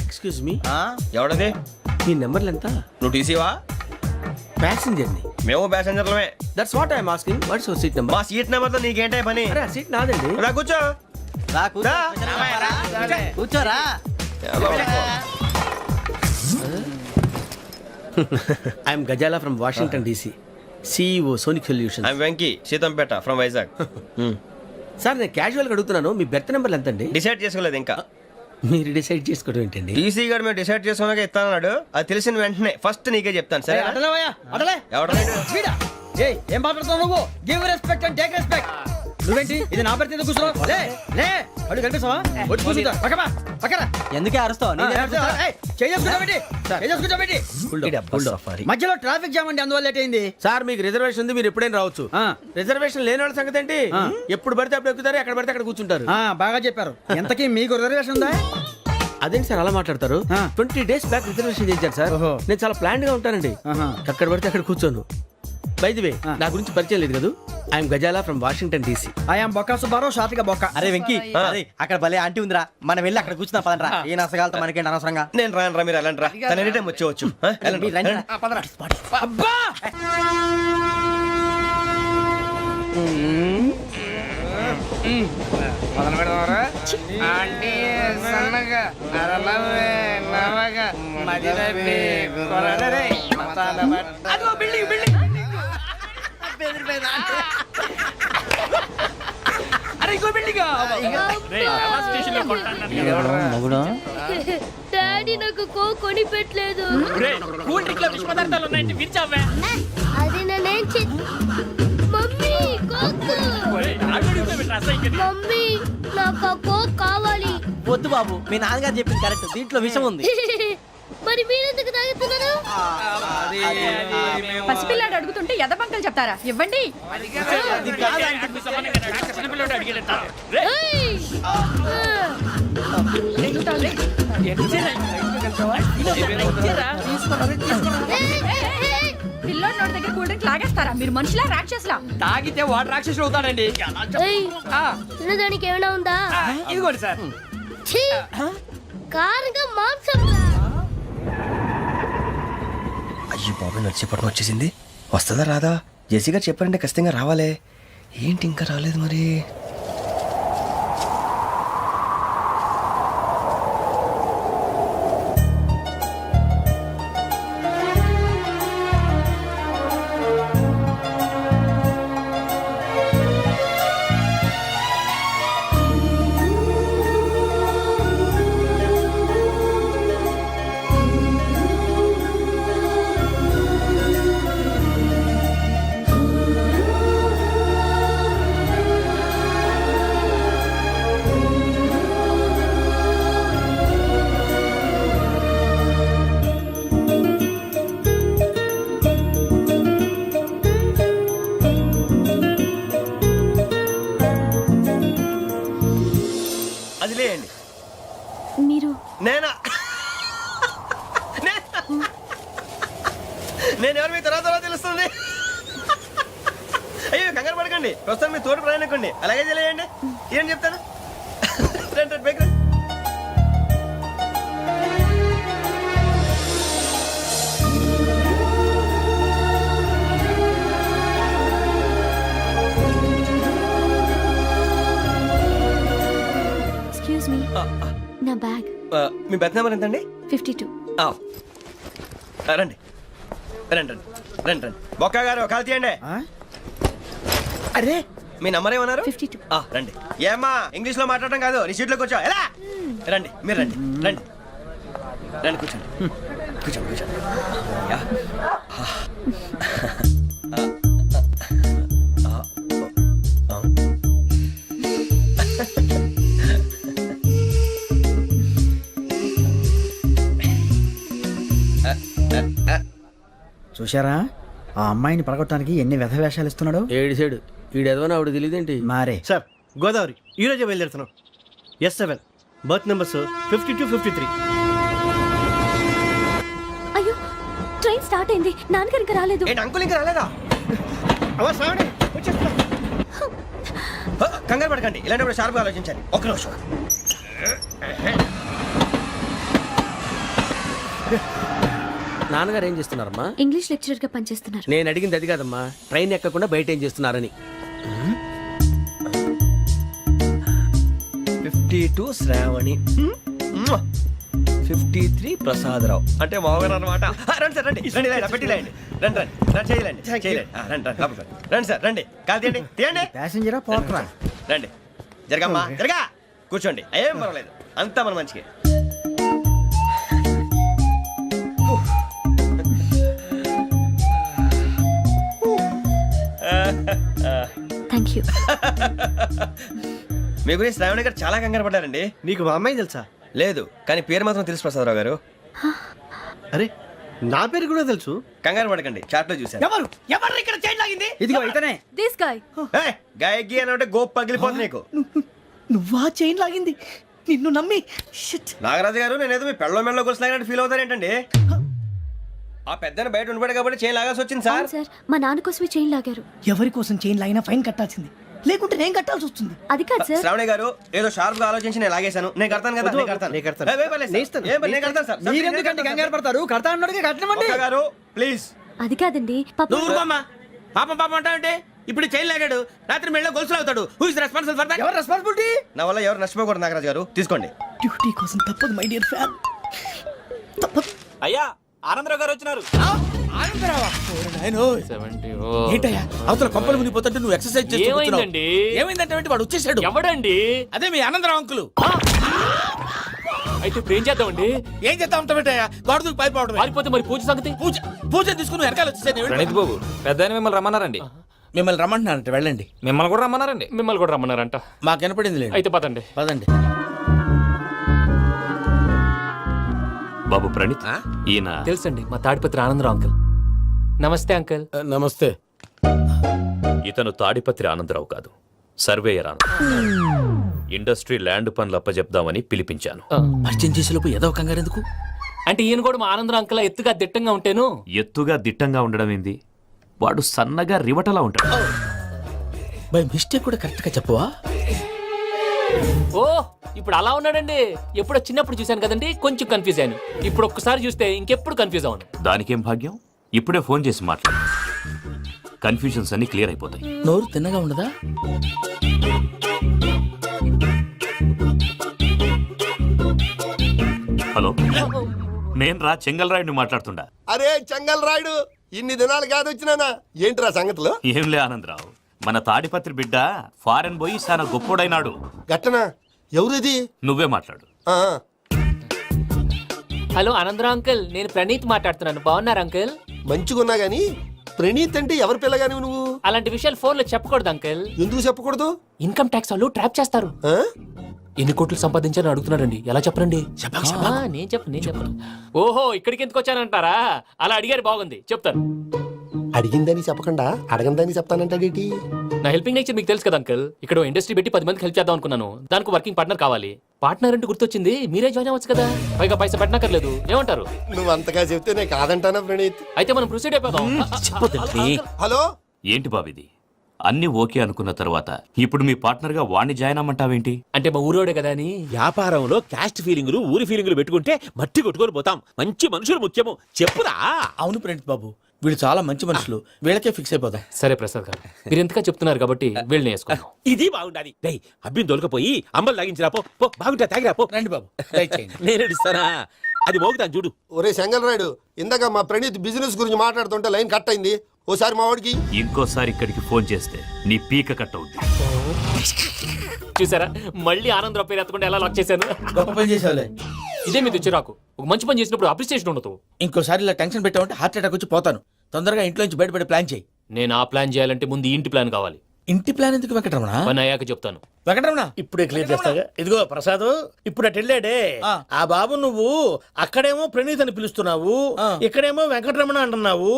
Excuse me, ఎవడది? మీ నెంబర్లు ఎంత? నువ్వు టీసీవా? ప్యాసింజర్ ని. మేము ప్యాసెంజర్లమే. That's what I'm asking. What's your seat number? మా సీట్ నెంబర్ తో నీకేంటే పని? అరే ఆ సీట్ నాదండి. రా కూర్చో. రా. కూర్చోరా. I'm Gazala from Washington DC, CEO Sonic Solution. I'm Venky, Seethampeta from Vizag. Sir నేను క్యాజువల్ గా అడుగుతున్నాను, మీ బెర్త్ నెంబర్లు ఎంత అండి? డిసైడ్ చేసుకోలేదు ఇంకా. మీరు డిసైడ్ చేసుకోవడం ఏంటండి? టీసీ గారు మేము డిసైడ్ చేసుకున్నాక ఇస్తానన్నాడు. అది తెలిసిన వెంటనే ఫస్ట్ నీకే చెప్తాను. సరే ఎవరు? ఏం మాట్లాడుతావు నువ్వు? Give respect and take respect. నువ్వేంటి ఇది నా పరిస్థితి ఎందుకు కూర్చున్నావు? లే అడుగు కనిపిస్తావా? వచ్చి కూర్చుంటా. పక్కరా. ఎందుకే అరుస్తావు? మధ్యలో ట్రాఫిక్ జామ్ అండి, అందువల్ల లేట్ అయింది. సార్ మీకు రిజర్వేషన్ ఉంది, మీరు ఎప్పుడైనా రావచ్చు. రిజర్వేషన్ లేని వాళ్ళ సంగతి ఏంటి? ఎప్పుడు పడితే అప్పుడు ఎక్కుతారు, ఎక్కడ పడితే అక్కడ కూర్చుంటారు. బాగా చెప్పారు. ఎంతకీ మీకు రిజర్వేషన్ ఉందా? అదేంటి సార్ అలా మాట్లాడతారు? 20 days బ్యాక్ రిజర్వేషన్ చేయించారు సార్. నేను చాలా ప్లాన్డ్ గా ఉంటానండి. అక్కడ పడితే అక్కడ కూర్చోను. బై ది వే, నా గురించి పరిచయం లేదు కదా. I'm Gazala from Washington DC. I'm Bokka Subbarao, షాతిక బొక్క. అరే వెంకీ, అక్కడ భలే ఆంటీ ఉందిరా, మనం వెళ్ళి అక్కడ కూర్చున్నా పదరా. ఏ నసగాలతో మనకేంటి అనవసరంగా. నేను రాను, మీరు వెళ్ళండి రా. తన ఎనీ టైం వచ్చేవచ్చు. అబ్బా మొదలు పెడదామరా? ఆంటీ సన్నగా అరలవే నవగా మదిరపి కొరడరే మతాల బట్ట. అదిగో బిల్డింగ్ బిల్డింగ్. అరే ఇంకో బిల్డింగ్. డాడీ నాకు కోక్ కొని పెట్టలేదు. కూల్ డ్రింక్ లో విష పదార్థాలు ఉన్నాయంటే విరిచావే. అది నేనేం మమ్మీ కోక్. మమ్మీ నాకు ఆ కోక్ కావాలి. వద్దు బాబు, మీ నాన్నగారు చెప్పింది కరెక్ట్, దీంట్లో విషయం ఉంది. మరి మీరెందుకు తాగుతున్నారు? పసిపిల్లాడు అడుగుతుంటే ఎదబంకలు చెప్తారా? ఇవ్వండి. ఏయ్! పిల్లోడి నోటి దగ్గర కూల్ డ్రింక్ లాగేస్తారా? మీరు మనుషులా రాక్షసులా? తాగితే వాడు రాక్షసుడు అవుతాడండి. ఏయ్! తినడానికి ఏమైనా ఉందా? ఇదిగోండి సార్. ఛీ! కారంగా మాంసం. అయ్యో బాబు, నడిచేపట్నం వచ్చేసింది. వస్తుందా రాదా? జెసి గారు చెప్పారంటే ఖచ్చితంగా రావాలే. ఏంటి ఇంకా రాలేదు మరి? అది లేండి. మీరు నేనా? నేను ఎవరు మీ తర్వాత తెలుస్తుంది. అయ్యో కంగారు పడకండి, ప్రస్తుతం మీ తోటి ప్రయాణకండి. అలాగే తెలియండి. ఏం చెప్తాను. రండి బైక్ రండి. ఎక్స్క్యూజ్ మీ, నా బ్యాగ్. మీ బెత్ నెంబర్ ఎంతండి? 52. రండి రండి రండి రండి రండి. బొక్క గారు కాల్ తీయండి. అరే మీ నంబర్ ఏమన్నారు? 52. రండి. ఏమ్మా ఇంగ్లీష్ లో మాట్లాడడం కాదు, నీ సీట్లోకి వచ్చా ఎలా? రండి, మీరు రండి, రండి రండి, కూర్చోండి కూర్చోండి కూర్చోండి. యా. చూశారా ఆ అమ్మాయిని పడగొట్టడానికి ఎన్ని వ్యధ వేషాలు ఇస్తున్నాడు. ఏడు సైడు ఈడెదవని ఆవిడ తెలియదేంటి. మారే సార్ గోదావరి ఈ రోజే బయలుదేరుతున్నాం. S7 berth numbers 52, 53. అయ్యో ట్రైన్ స్టార్ట్ అయింది, నాన్నగారు ఇంకా రాలేదు. ఏంటి అంకుల్ ఇంకా రాలేదా? కంగారు పడకండి, ఇలాంటప్పుడు షార్ప్గా ఆలోచించండి. ఒక్క నిమిషం. నాన్నగారు ఏం చేస్తున్నారమ్మా? ఇంగ్లీష్ లెక్చరర్ గా పనిచేస్తున్నారు. నేను అడిగింది అది కాదమ్మా, ట్రైన్ ఎక్కకుండా బయట ఏం చేస్తున్నారని. 52 శ్రావణి, 53 ప్రసాదరావు అంటే మామగారు అనమాట. రండి సార్, రండి రండి, ఇలా పెట్టి లేండి. రండి రండి రండి, చేయలేండి చేయలేండి. రండి రండి లోపలికి రండి. రండి సార్, రండి, కాలు తీయండి తీయండి. ప్యాసింజరా పోట్రా. రండి, జరగమ్మా జరగా, కూర్చోండి, ఏం పర్వాలేదు, అంతా మన మంచిగా. Thank you. మీ గురించి శ్రావణి గారు చాలా కంగారు పడ్డారండి. నీకు మా అమ్మాయి తెలుసా? లేదు, కానీ పేరు మాత్రం తెలుసు ప్రసాదరావు గారు. అరే నా పేరు కూడా తెలుసు. కంగారు పడకండి, చాట్ లో చూశాను. ఎవరు ఎవరు ఇక్కడ చైన్ లాగింది? ఇదిగో ఇతనే. This guy. గాయకి అని అంటే గోప్ పగిలిపోతుంది నీకు. నువ్వా చైన్ లాగింది? నిన్ను నమ్మి. నాగరాజు గారు, నేనేదో మీ పెళ్ళ మెళ్ళలో గురిసిలాగినట్టు ఫీల్ అవుతారు ఏంటండి? ఆ పెద్దని బయట ఉండిపోయాడు కాబట్టి చైన్ లాగాల్సి వచ్చింది సార్. సార్ మా నాన్న కోసమే చైన్ లాగారు. ఎవరి కోసం చైన్ లాగినా ఫైన్ కట్టాల్సింది, లేకుంటే నేను కట్టాల్సి వస్తుంది. అది కాదు సార్. శ్రావణి గారు ఏదో షార్ప్ గా ఆలోచించి నేను లాగేశాను. నేను కడతాను కదా, నేను కడతాను. ఏ, పర్లేదు సార్. ఏ, నేను కడతాను సార్. మీరెందుకంటే కంగారు పడతారు? కడతా అన్నాడుగా కట్టమండి. ఒక్క గారు ప్లీజ్. అది కాదండి పాప. నువ్వు ఊరుకోమ్మా. పాపం పాపం అంటావంటే ఇప్పుడు చైన్ లాగాడు, రాత్రి మెళ్ళ గొలుసులు అవుతాడు. Who is responsible for that? ఎవరు రెస్పాన్సిబిలిటీ? నా వల్ల ఎవరు నష్టపోకూడదు నాగరాజు గారు, తీసుకోండి. డ్యూటీ కోసం తప్పదు మై డియర్ ఫ్యాన్, తప్పదు. అయ్యా ఆనందరావు గారు వచ్చినారు. ఏంటయ్యా అవతల కొంపలు మునిగిపోతుంటే నువ్వు ఎక్సర్సైజ్ చేస్తూ కూర్చున్నావు. ఏమైందంటే వాడు వచ్చేసాడు. ఎవడండి? అదే మీ ఆనందరావు అంకులు. అయితే ఇప్పుడు ఏం చేద్దామండి? ఏం చేస్తా ఉంటావేటయ్యా, గోడ దూకి పైపోవడం. పారిపోతే మరి పూజ సంగతి? పూజ పూజ తీసుకుని వెనకాల వచ్చేసాను. ప్రణీత్ బాబు, పెద్ద మిమ్మల్ని రమ్మన్నారండి. మిమ్మల్ని రమ్మంటున్నారంట, వెళ్ళండి. మిమ్మల్ని కూడా రమ్మన్నారండి. మిమ్మల్ని కూడా రమ్మన్నారంట. మాకు వినపడింది లేదు. అయితే పదండి. పదండి. బాబు ప్రణీత్, ఈయన తెలుసండి మా తాడిపత్రి ఆనందరావు అంకుల్. నమస్తే అంకుల్. నమస్తే. ఇతను తాడిపత్రి ఆనందరావు కాదు, సర్వేయర్ ఆనందరావు. ఇండస్ట్రీ ల్యాండ్ పనులు అప్పచెప్దామని పిలిపించాను. పరిచయం చేసేలోపు ఏదో కంగారు ఎందుకు? అంటే ఈయన కూడా మా ఆనందరావు అంకుల్ ఎత్తుగా దిట్టంగా ఉంటాను. ఎత్తుగా దిట్టంగా ఉండడం ఏంది, వాడు సన్నగా రివటలా ఉంటాడు. బై మిస్టేక్ కూడా కరెక్ట్ గా చెప్పవా? ఓ ఇప్పుడు అలా ఉన్నాడండి. ఎప్పుడో చిన్నప్పుడు చూశాను కదండి, కొంచెం కన్ఫ్యూజ్ అయ్యాను. ఇప్పుడు ఒక్కసారి చూస్తే ఇంకెప్పుడు కన్ఫ్యూజ్ అవును. దానికేం భాగ్యం, ఇప్పుడే ఫోన్ చేసి మాట్లాడు, కన్ఫ్యూజన్స్ అన్ని క్లియర్ అయిపోతాయి. నోరు తిన్నగా ఉండదా? హలో, నేను రా చెంగల్ రాయుడిని మాట్లాడుతుండా. అరే చెంగల్ రాయుడు, ఇన్ని దినాలు కాదు వచ్చినానా? ఏంట్రా సంగతులు? ఏంలే ఆనందరావు, మన తాడిపత్రి బిడ్డ ఫారెన్ పోయి చాలా గొప్పోడైనాడు. గట్టనా? ఎవరిది? నువ్వే మాట్లాడు. హలో ఆనందరావు అంకుల్, నేను ప్రణీత్ మాట్లాడుతున్నాను. బాగున్నారు అంకుల్? మంచిగున్నా గాని ప్రణీత్ అంటే ఎవరి పిల్లగాని నువ్వు? అలాంటి విషయాలు ఫోన్ లో చెప్పకూడదు అంకుల్. ఎందుకు చెప్పకూడదు? ఇన్కమ్ ట్యాక్స్ వాళ్ళు ట్రాప్ చేస్తారు. ఎన్ని కోట్లు సంపాదించాలని అడుగుతున్నారండి, ఎలా చెప్పరండి? నేను చెప్పను. ఓహో, ఇక్కడికి ఎందుకు వచ్చానంటారా? అలా అడిగారు, బాగుంది, చెప్తాను. అడిగిందని చెప్పకుండా అడగందని చెప్తానంటాడేటి? నా హెల్పింగ్ నేచర్ మీకు తెలుసు కదా అంకుల్. ఇక్కడ ఇండస్ట్రీ పెట్టి 10 మందికి హెల్ప్ చేద్దాం అనుకున్నాను. దానికి వర్కింగ్ పార్ట్నర్ కావాలి. పార్ట్నర్ అంటే గుర్తొచ్చింది, మీరే జాయిన్ అవ్వచ్చు కదా, పైగా పైసా పెట్టనక్కర్లేదు. ఏమంటారు? నువ్వు అంతగా చెప్తే నేను కాదంటానా ప్రణీత్? అయితే మనం ప్రొసీడ్ అయిపోదాం. హలో, ఏంటి బాబిది? అన్ని ఓకే అనుకున్న తర్వాత ఇప్పుడు మీ పార్ట్నర్ గా వాణ్ణి జాయిన్ అమ్మంటావేంటి? అంటే మా ఊరోడే కదా అని. వ్యాపారంలో క్యాస్ట్ ఫీలింగులు, ఊరి ఫీలింగులు పెట్టుకుంటే మట్టి కొట్టుకొని పోతాం. మంచి మనుషులు ముఖ్యము. చెప్పురా. అవును ప్రణీత్ బాబు, వీళ్ళు చాలా మంచి మనుషులు, వీళ్ళకే ఫిక్స్ అయిపోదాం. సరే ప్రసాద్ గారు, మీరు ఎంతగా చెప్తున్నారు కాబట్టి వీళ్ళని వేసుకుందాం. ఇది బాగుండాలి. డై అబ్బిని దొలకపోయి అమ్మలు తాగించిరా పో. బాగుంటా తాగిరా పో. రండి బాబు, దయచేయండి. నేను ఇస్తానా? అది మోగుతాను చూడు. ఒరే చెంగల్ రాయుడు, ఇందాక మా ప్రణీత్ బిజినెస్ గురించి మాట్లాడుతుంటే లైన్ కట్ అయింది. ఓసారి మా వాడికి ఇంకోసారి ఇక్కడికి ఫోన్ చేస్తే నీ పీక కట్ అవుద్ది. చూసారా మళ్ళీ ఆనందరావు పేరు ఎత్తకుండా ఎలా లాక్ చేశాను. గొప్ప పని చేసేవాళ్ళే. ఇదే మీద చిరాకు. ఒక మంచి పని చేసినప్పుడు అప్రిసియేషన్ ఉండదు. ఇంకోసారి ఇలా టెన్షన్ పెట్టామంటే హార్ట్ అటాక్ వచ్చి పోతాను. తొందరగా ఇంట్లో నుంచి బయటపడే ప్లాన్ చేయి. నేను ఆ ప్లాన్ చేయాలంటే ముందు ఈ ఇంటి ప్లాన్ కావాలి. ఇంటి ప్లాన్ ఎందుకు వెంకటరమణ? పని అయ్యాక చెప్తాను. వెంకటరమణ ఇప్పుడే క్లియర్ చేస్తాగా. ఇదిగో ప్రసాద్, ఇప్పుడు అటు వెళ్ళాడే ఆ బాబు, నువ్వు అక్కడేమో ప్రణీత్ అని పిలుస్తున్నావు, ఇక్కడేమో వెంకటరమణ అంటున్నావు.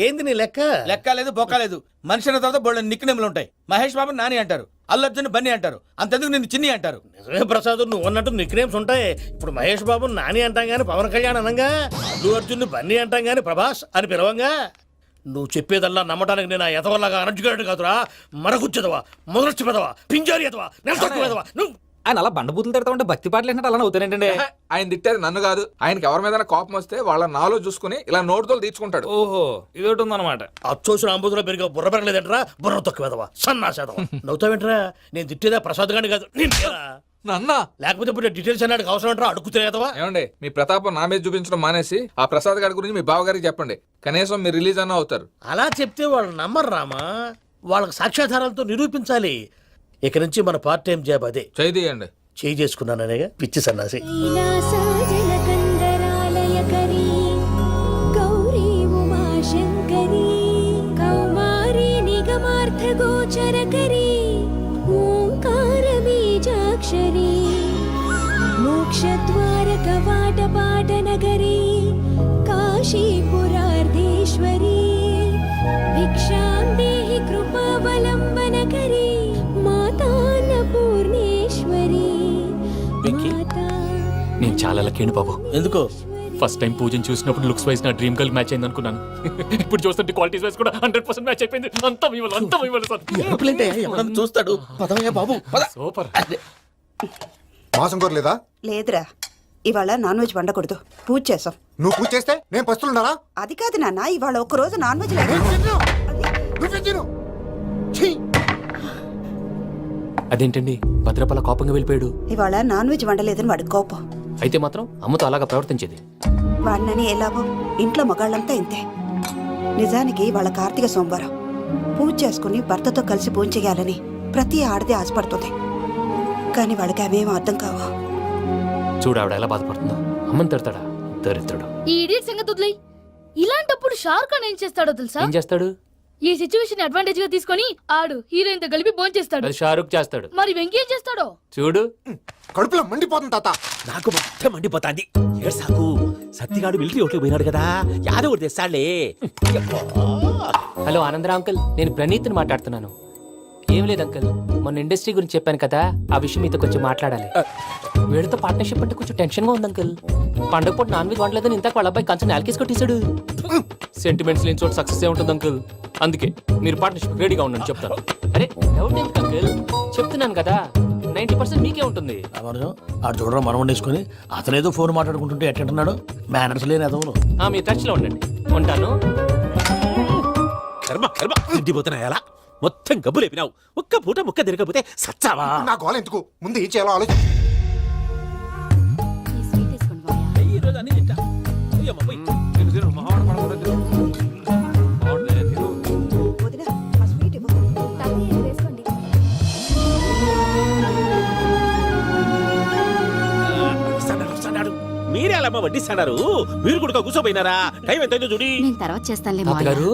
ఏంది నీ లెక్క? లెక్క లేదు బొక్క లేదు. మనిషి అన్న తర్వాత బోళ్ళ నిక్నెములు ఉంటాయి. మహేష్ బాబు నాని అంటారు, అల్లు అర్జున్ బన్నీ అంటారు, అంతెందుకు నిన్ను చిన్ని అంటారు. నిజమే ప్రసాద్, నువ్వు అన్నట్టు నిక్నేమ్స్ ఉంటాయి. ఇప్పుడు మహేష్ బాబు నాని అంటాం గాని పవన్ కళ్యాణ్ అనంగా, అల్లు అర్జున్ బన్నీ అంటాం గాని ప్రభాస్ అని పిలవంగా. నువ్వు చెప్పేదల్లా నమ్మటానికి నేను ఆ ఎతవల్లాగా అనర్జుగాడు కాదురా. మరగుచ్చదవా, మొదలచ్చి పెదవా, పింజారి ఎదవా, నెలసొక్కు పెదవా. నువ్వు ఆయన అలా బండబూతులు తిడతా ఉంటే భక్తి పాటలు ఏంటంటే అలా అవుతానంటే. ఆయన తిట్టేది నన్ను కాదు, ఆయనకి ఎవరి మీద కోపం వస్తే వాళ్ళ నాలో చూసుకుని ఇలా నోటుతో తీర్చుకుంటాడు. ఓహో ఇదొకటి ఉందన్నమాట. అచ్చోసిన అంబుధులో పెరిగే బుర్ర పెరగలేదంటరా, బుర్ర తొక్కు పెదవా, సన్నాసేదవా. నవ్వుతావేంట్రా? నేను తిట్టేదా ప్రసాద్ గాని కాదు, నిన్నేరా. నాన్న లేకపోతే ఇప్పుడు డీటెయిల్స్ అన్నాడు అవసరం అంటారా? అడుగుతాయేదవా. ఏమండి, మీ ప్రతాపం నా మీద చూపించడం మానేసి ఆ ప్రసాద్ గారి గురించి మీ బావగారికి చెప్పండి. కనీసం మీరు రిలీజ్ అన్న అవుతారు. అలా చెప్తే వాళ్ళు నమ్మరు రామా. వాళ్ళకి సాక్ష్యాధారాలతో నిరూపించాలి. ఇక నుంచి మన పార్ట్ టైం జాబ్ అదే. చేయండి. చేయి చేసుకున్నాననేగా పిచ్చి సన్నాసి. కైలాసజలకందరాలయకరీ గౌరీ ఉమాశంకరీ కౌమారీ నిగమార్థగోచరకరీ ఓంకారబీజాక్షరీ మోక్షద్వారకవాటపాటనగరీ కాశీపురార్ధేశ్వరీ భిక్షాం దేహి కృపావలంబనకరీ మాతాన్నపూర్ణేశ్వరీ. నేను చాలా లక్కీ బాబు. ఎందుకో ఫస్ట్ టైం పూజను చూసినప్పుడు లుక్స్ వైజ్ నా డ్రీమ్ గర్ల్ మ్యాచ్ అయింది అనుకున్నాను. ఇప్పుడు చూస్తుంటే క్వాలిటీస్ వైజ్ కూడా 100% మ్యాచ్ అయిపోయింది. అంతా ఇవ్వాలి సార్. ఎవడన్నా చూస్తాడు. పదవయ్యా బాబు పద. సూపర్. మాసం కోరలేదా? లేదురా, ఇవాళ నాన్ వెజ్ వండకూడదు. పూజ చేసాం. నువ్వు పూజ చేస్తే నేను పస్తులున్నారా? అది కాదు నాన్న, ఇవాళ ఒక్కరోజు నాన్ వెజ్ లేదు. అదేంటండి భద్రపల కోపంగా వెళ్ళిపోయాడు? ఇవాళ నాన్ వెజ్ వండలేదని వాడి కోపం. అయితే మాత్రం అమ్మతో అలాగా ప్రవర్తించేది. వాడినని ఎలాగో ఇంట్లో మగాళ్ళంతా ఇంతే. నిజానికి వాళ్ళ కార్తీక సోమవారం పూజ చేసుకుని భర్తతో కలిసి పూజ చేయాలని ప్రతి ఆడది ఆశపడుతుంది. కానీ వాళ్ళకి అవేం అర్థం కావు. చూడు ఆవిడ ఎలా బాధపడుతుందో. అమ్మని తిడతాడా దరిద్రుడు. ఈ ఇడియట్ సంగతి వదిలేయ్. ఇలాంటప్పుడు షారుఖ్ ఖాన్ ఏం చేస్తాడో తెలుసా? ఏం చేస్తాడు? ఈ సిచ్యువేషన్ అడ్వాంటేజ్ గా తీసుకొని ఆడు హీరోయిన్ తో కలిపి బోన్ చేస్తాడు. అది షారుఖ్ చేస్తాడు. మరి వెంకీ ఏం చేస్తాడో చూడు. కడుపులో మండిపోతుంది తాత. నాకు మొత్తం మండిపోతాంది. సాకు సత్తిగాడు మిలిటరీ ఓట్లు పోయినాడు కదా, యాదవ్ తెస్తాడులే. హలో ఆనందరా అంకుల్, నేను ప్రణీత్ని మాట్లాడుతున్నాను. ఏం లేదు అంకుల్, మొన్న ఇండస్ట్రీ గురించి చెప్పాను కదా, ఆ విషయం మీతో కొంచెం మాట్లాడాలి. వీడితో పార్ట్నర్షిప్ అంటే కొంచెం టెన్షన్ గా ఉంది అంకుల్. పండగ పూట నాన్ వెజ్ వండలేదని ఇంతకు వాళ్ళ అబ్బాయి కంచెం నేలకేసి కొట్టేశాడు. సెంటిమెంట్స్ లేని చోట సక్సెస్ ఏ ఉంటుంది అంకుల్. అందుకే మీరు పార్ట్నర్షిప్ రెడీగా ఉండండి చెప్తాను. అరే డౌట్ ఎందుకు అంకుల్, చెప్తున్నాను కదా 90% మీకే ఉంటుంది. ఆడు చూడడం మనం వండేసుకొని అతనేదో ఫోన్ మాట్లాడుకుంటుంటే ఎట్టంటున్నాడు. మేనర్స్ లేని అదవులు. మీ టచ్ లో ఉండండి. ఉంటాను. కర్మ కర్మ తిండిపోతున్నాయి. అలా మొత్తం గబ్బు లేపినావు. ఒక్క పూట ముక్క తిరగకపోతే సచ్చావా? నా గోల ఎందుకు, ముందు ఏం చేయాలో ఆలోచి. వదినా, ఆ స్వీట్ ఇవ్వు. మీరే అలా వడ్డిస్తాడారు. మీరు కూడా కూర్చోపోయినారా? టైం ఎంతైందో చూడి. నేను తర్వాత చేస్తానులే తాతగారు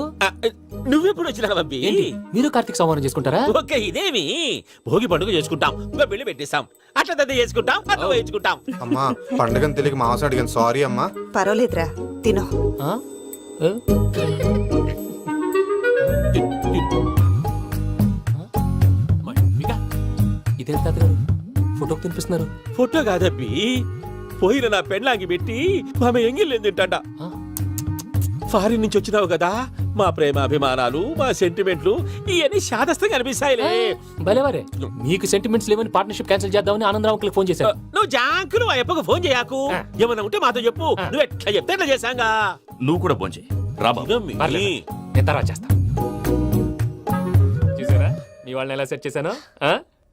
నువ్వెప్పుడు వచ్చినా బంబి? మీరు కార్తీక సంహారం చేసుకుంటారా? ఓకే, ఇదేమి భోగి పండుగ చేసుకుంటాం, ఇంకా పెళ్లి పెట్టేస్తాం, అట్లా దద్ద చేసుకుంటాం, అట్లా వేయించుకుంటాం. అమ్మా పండుగని తెలియక మాంసం అడిగాను, సారీ అమ్మా. పర్వాలేదురా, తినో. ఆ? ఏ? ఇదేంటి తాతగారు ఫోటోకి తినిపిస్తున్నారు? ఫోటో కాదబ్బి, పోయిన నా పెళ్ళాంగి పెట్టి ఆమె ఎంగిల్లేం తింటాడ. ఫారిన్ నుంచి వచ్చినావు కదా, మా ప్రేమ అభిమానాలు, మా సెంటిమెంట్లు ఇవన్నీ శాదస్తంగా అనిపిస్తాయిలే. భలేవారే, మీకు సెంటిమెంట్స్ లేవని పార్ట్నర్షిప్ క్యాన్సిల్ చేద్దామని ఆనందరావు ఫోన్ చేశారు. నువ్వు జాంకులు ఆ ఎప్పకు ఫోన్ చేయకు. ఏమన్నా ఉంటే మాతో చెప్పు. నువ్వు ఎట్లా చెప్తే ఎట్లా చేశాంగా. నువ్వు కూడా ఫోన్ చేయి. నేను తర్వాత చేస్తా. చూసారా మీ వాళ్ళని ఎలా సెట్ చేశాను?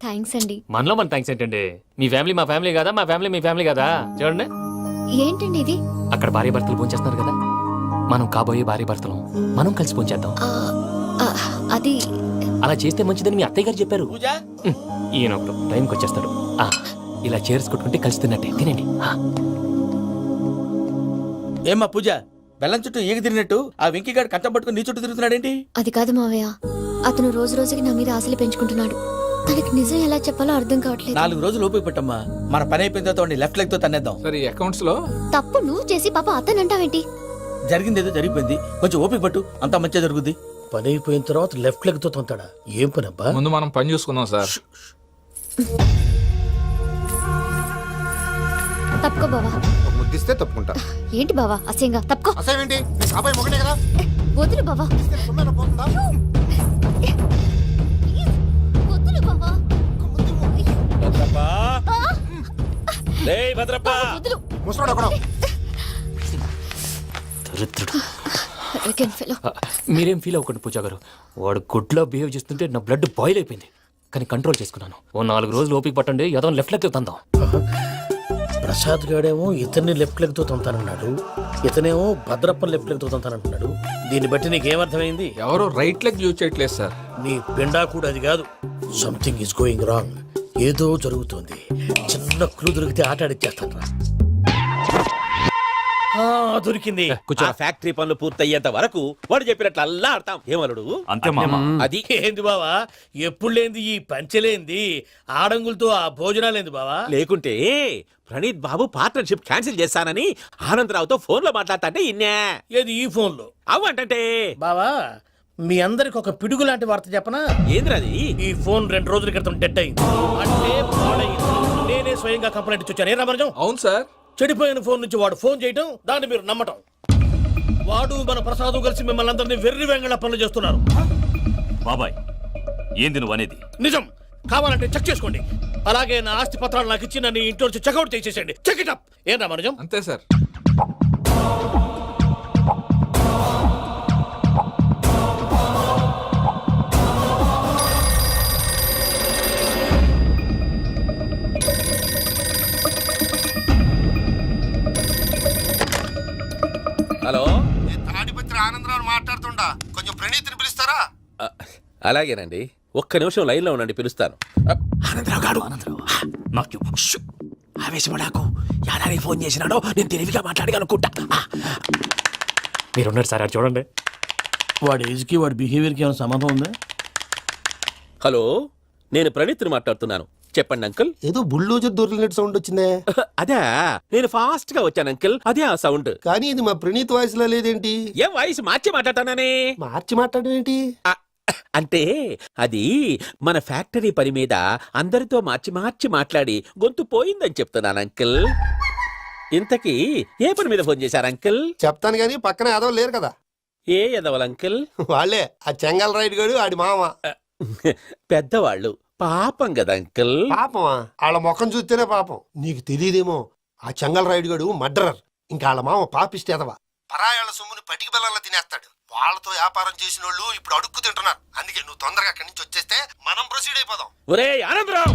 థ్యాంక్స్ అండి. మనలో మన థ్యాంక్స్ ఏంటండి? మీ ఫ్యామిలీ మా ఫ్యామిలీ కదా, మా ఫ్యామిలీ మీ ఫ్యామిలీ కదా. చూడండి ఏంటండి ఇది? అక్కడ భార్య భర్తలు ఫోన్ చేస్తున్నారు కదా, మనం కాబోయే భార్య భర్తలం మనం కలిసి పోంచేద్దాం. అది అలా చేస్తే మంచిదని మీ అత్తయ్య గారు చెప్పారు. ఈయన ఒకడు టైంకి వచ్చేస్తాడు. ఇలా చేర్స్ కొట్టుకుంటే కలిసి తిన్నట్టే. తినండి. ఏమ్మా పూజ, బెల్లం చుట్టూ ఈగ తిరిగినట్టు ఆ వెంకీగాడు కట్టం పట్టుకుని నీ చుట్టూ తిరుగుతున్నాడేంటి? అది కాదు మావయ్య, అతను రోజు రోజుకి నా మీద ఆశలు పెంచుకుంటున్నాడు. తనకి నిజం ఎలా చెప్పాలో అర్థం కావట్లేదు. 4 రోజులు ఓపిక పట్టమ్మా, మన పని అయిపోయిన తర్వాత లెఫ్ట్ లెగ్ తో తన్నేద్దాం. సరే అకౌంట్స్ లో తప్పు నువ్వు చేసి పాప అతను అంటావేంటి? జరిగింది ఏదో జరిగిపోయింది, కొంచెం ఓపిక పట్టు, అంతా మంచిగా జరుగుద్ది. పని అయిపోయిన తర్వాత లెఫ్ట్ లెగ్ తో తొంతాడా? ఏం పని అబ్బా? ముందు మనం పని చూసుకుందాం సార్. తప్పుకో బావా. ముద్దిస్తే తప్పుకుంటా. ఏంటి బావా అసహ్యంగా? తప్పుకో. అసేమేంటి? అబ్బాయి మొగనే కదా. వదులు బావా. వదులు బావా. వదులు. ముసరాడు ఒకడు. దరిద్రుడు. Arrogant fellow. మీరేం ఫీల్ అవ్వకండి పూజా గారు. వాడు గుడ్లో బిహేవ్ చేస్తుంటే నా బ్లడ్ బాయిల్ అయిపోయింది. కానీ కంట్రోల్ చేసుకున్నాను. ఓ 4 రోజులు ఓపిక పట్టండి, ఏదో లెఫ్ట్ లెగ్ తందాం. ప్రసాద్ గాడేమో ఇతన్ని లెఫ్ట్ లెగ్ తో తొంతానన్నాడు, ఇతనేమో భద్రప్ప లెఫ్ట్ లెగ్ తో తొంతానంటున్నాడు. దీన్ని బట్టి నీకేమర్థమైంది? ఎవరు రైట్ లెగ్ యూజ్ చేయట్లేదు సార్. నీ పిండా కూడా అది కాదు. Something is going wrong. ఏదో జరుగుతుంది. చిన్న క్లూ దొరికితే ఆట ఆడిచ్చేస్తాను రా. దొరికింది. ఆ ఫ్యాక్టరీ పనులు పూర్తయ్యేంత వరకు వాడు చెప్పినట్లు అల్లా ఆడతాం. ఏమలుడు అంతే మామ. అది ఏంది బావా, ఎప్పుడు లేంది ఈ పంచలేంది, ఆడంగులతో ఆ భోజనాలేంది బావా? లేకుంటే ప్రణీత్ బాబు పార్ట్నర్షిప్ క్యాన్సిల్ చేస్తానని ఆనందరావుతో ఫోన్ లో మాట్లాడతాంటే ఇన్నే. ఏది ఈ ఫోన్ లో? అవ్వంటే బావా, మీ అందరికి ఒక పిడుగు లాంటి వార్త చెప్పనా? ఏంద్రది? ఈ ఫోన్ 2 రోజుల క్రితం డెడ్ అయింది. అంటే పాడైంది. నేనే స్వయంగా కంప్లైంట్ ఇచ్చాను. ఏ రామరాజం? అవును సార్. చెడిపోయిన ఫోన్ నుంచి వాడు ఫోన్ చేయటం, దాన్ని మీరు నమ్మటం. వాడు మన ప్రసాదు కలిసి మిమ్మల్ని అందరినీ వెర్రి వెంగళ పనులు చేస్తున్నారు. బాబాయ్, ఏంది నువ్వు అనేది? నిజం. కావాలంటే చెక్ చేసుకోండి. అలాగే నా ఆస్తి పత్రాలు నాకు ఇచ్చి నన్ను ఇంట్లో నుంచి చెక్అౌట్ చేసేసండి. Check it up. ఏం రామరాజం? అంతే సార్. హలో, తాడిపత్రి ఆనందరావు మాట్లాడుతుండా, కొంచెం ప్రణీతిని పిలుస్తారా? అలాగేనండి, ఒక్క నిమిషం లైన్ లో ఉండండి, పిలుస్తాను. ఆనందరావు గాడు. నాకు ఆవేశపడాకు. యాదానికి ఫోన్ చేసినాడో నేను తెలివిగా మాట్లాడగలనుకుంటా. మీరున్నారు సార్, అది చూడండి. వాడి ఏజ్కి వాడి బిహేవియర్కి ఏమైనా సంబంధం ఉందా? హలో, నేను ప్రణీత్ని మాట్లాడుతున్నాను. చెప్పండి అంకుల్. ఏదో బుల్డోజర్ దొరికినట్టు సౌండ్ వచ్చిందే. అదే, నేను ఫాస్ట్ గా వచ్చాను అంకుల్, అదే ఆ సౌండ్. కానీ ఇది మా ప్రణీత్ వాయిస్ లో లేదేంటి? ఏ వాయిస్ మార్చి మాట్లాడతానని? మార్చి మాట్లాడడం ఏంటి? అంటే అది మన ఫ్యాక్టరీ పని మీద అందరితో మార్చి మార్చి మాట్లాడి గొంతు పోయిందని చెప్తున్నాను అంకుల్. ఇంతకీ ఏ పని మీద ఫోన్ చేశారు అంకుల్? చెప్తాను గానీ పక్కన ఏదో లేరు కదా. ఏ ఎదవలు అంకుల్? వాళ్ళే ఆ చెంగల్ రైడ్ గడు ఆడి మామ. పెద్దవాళ్ళు, పాపం కదా అంకుల్. పాపమా? వాళ్ళ ముఖం చూస్తేనే పాపం. నీకు తెలియదేమో, ఆ చెంగల్ రైడ్ గడు మర్డరర్. ఇంకా వాళ్ళ మామ పాపిస్తేదవా. పరాయాళ్ళ సొమ్ముని పటికి బెల్లంలో తినేస్తాడు. వాళ్ళతో వ్యాపారం చేసిన వాళ్ళు ఇప్పుడు అడుక్కు తింటున్నారు. అందుకే నువ్వు తొందరగా అక్కడి నుంచి వచ్చేస్తే మనం ప్రొసీడ్ అయిపోదాం. ఒరే ఆనందరావు!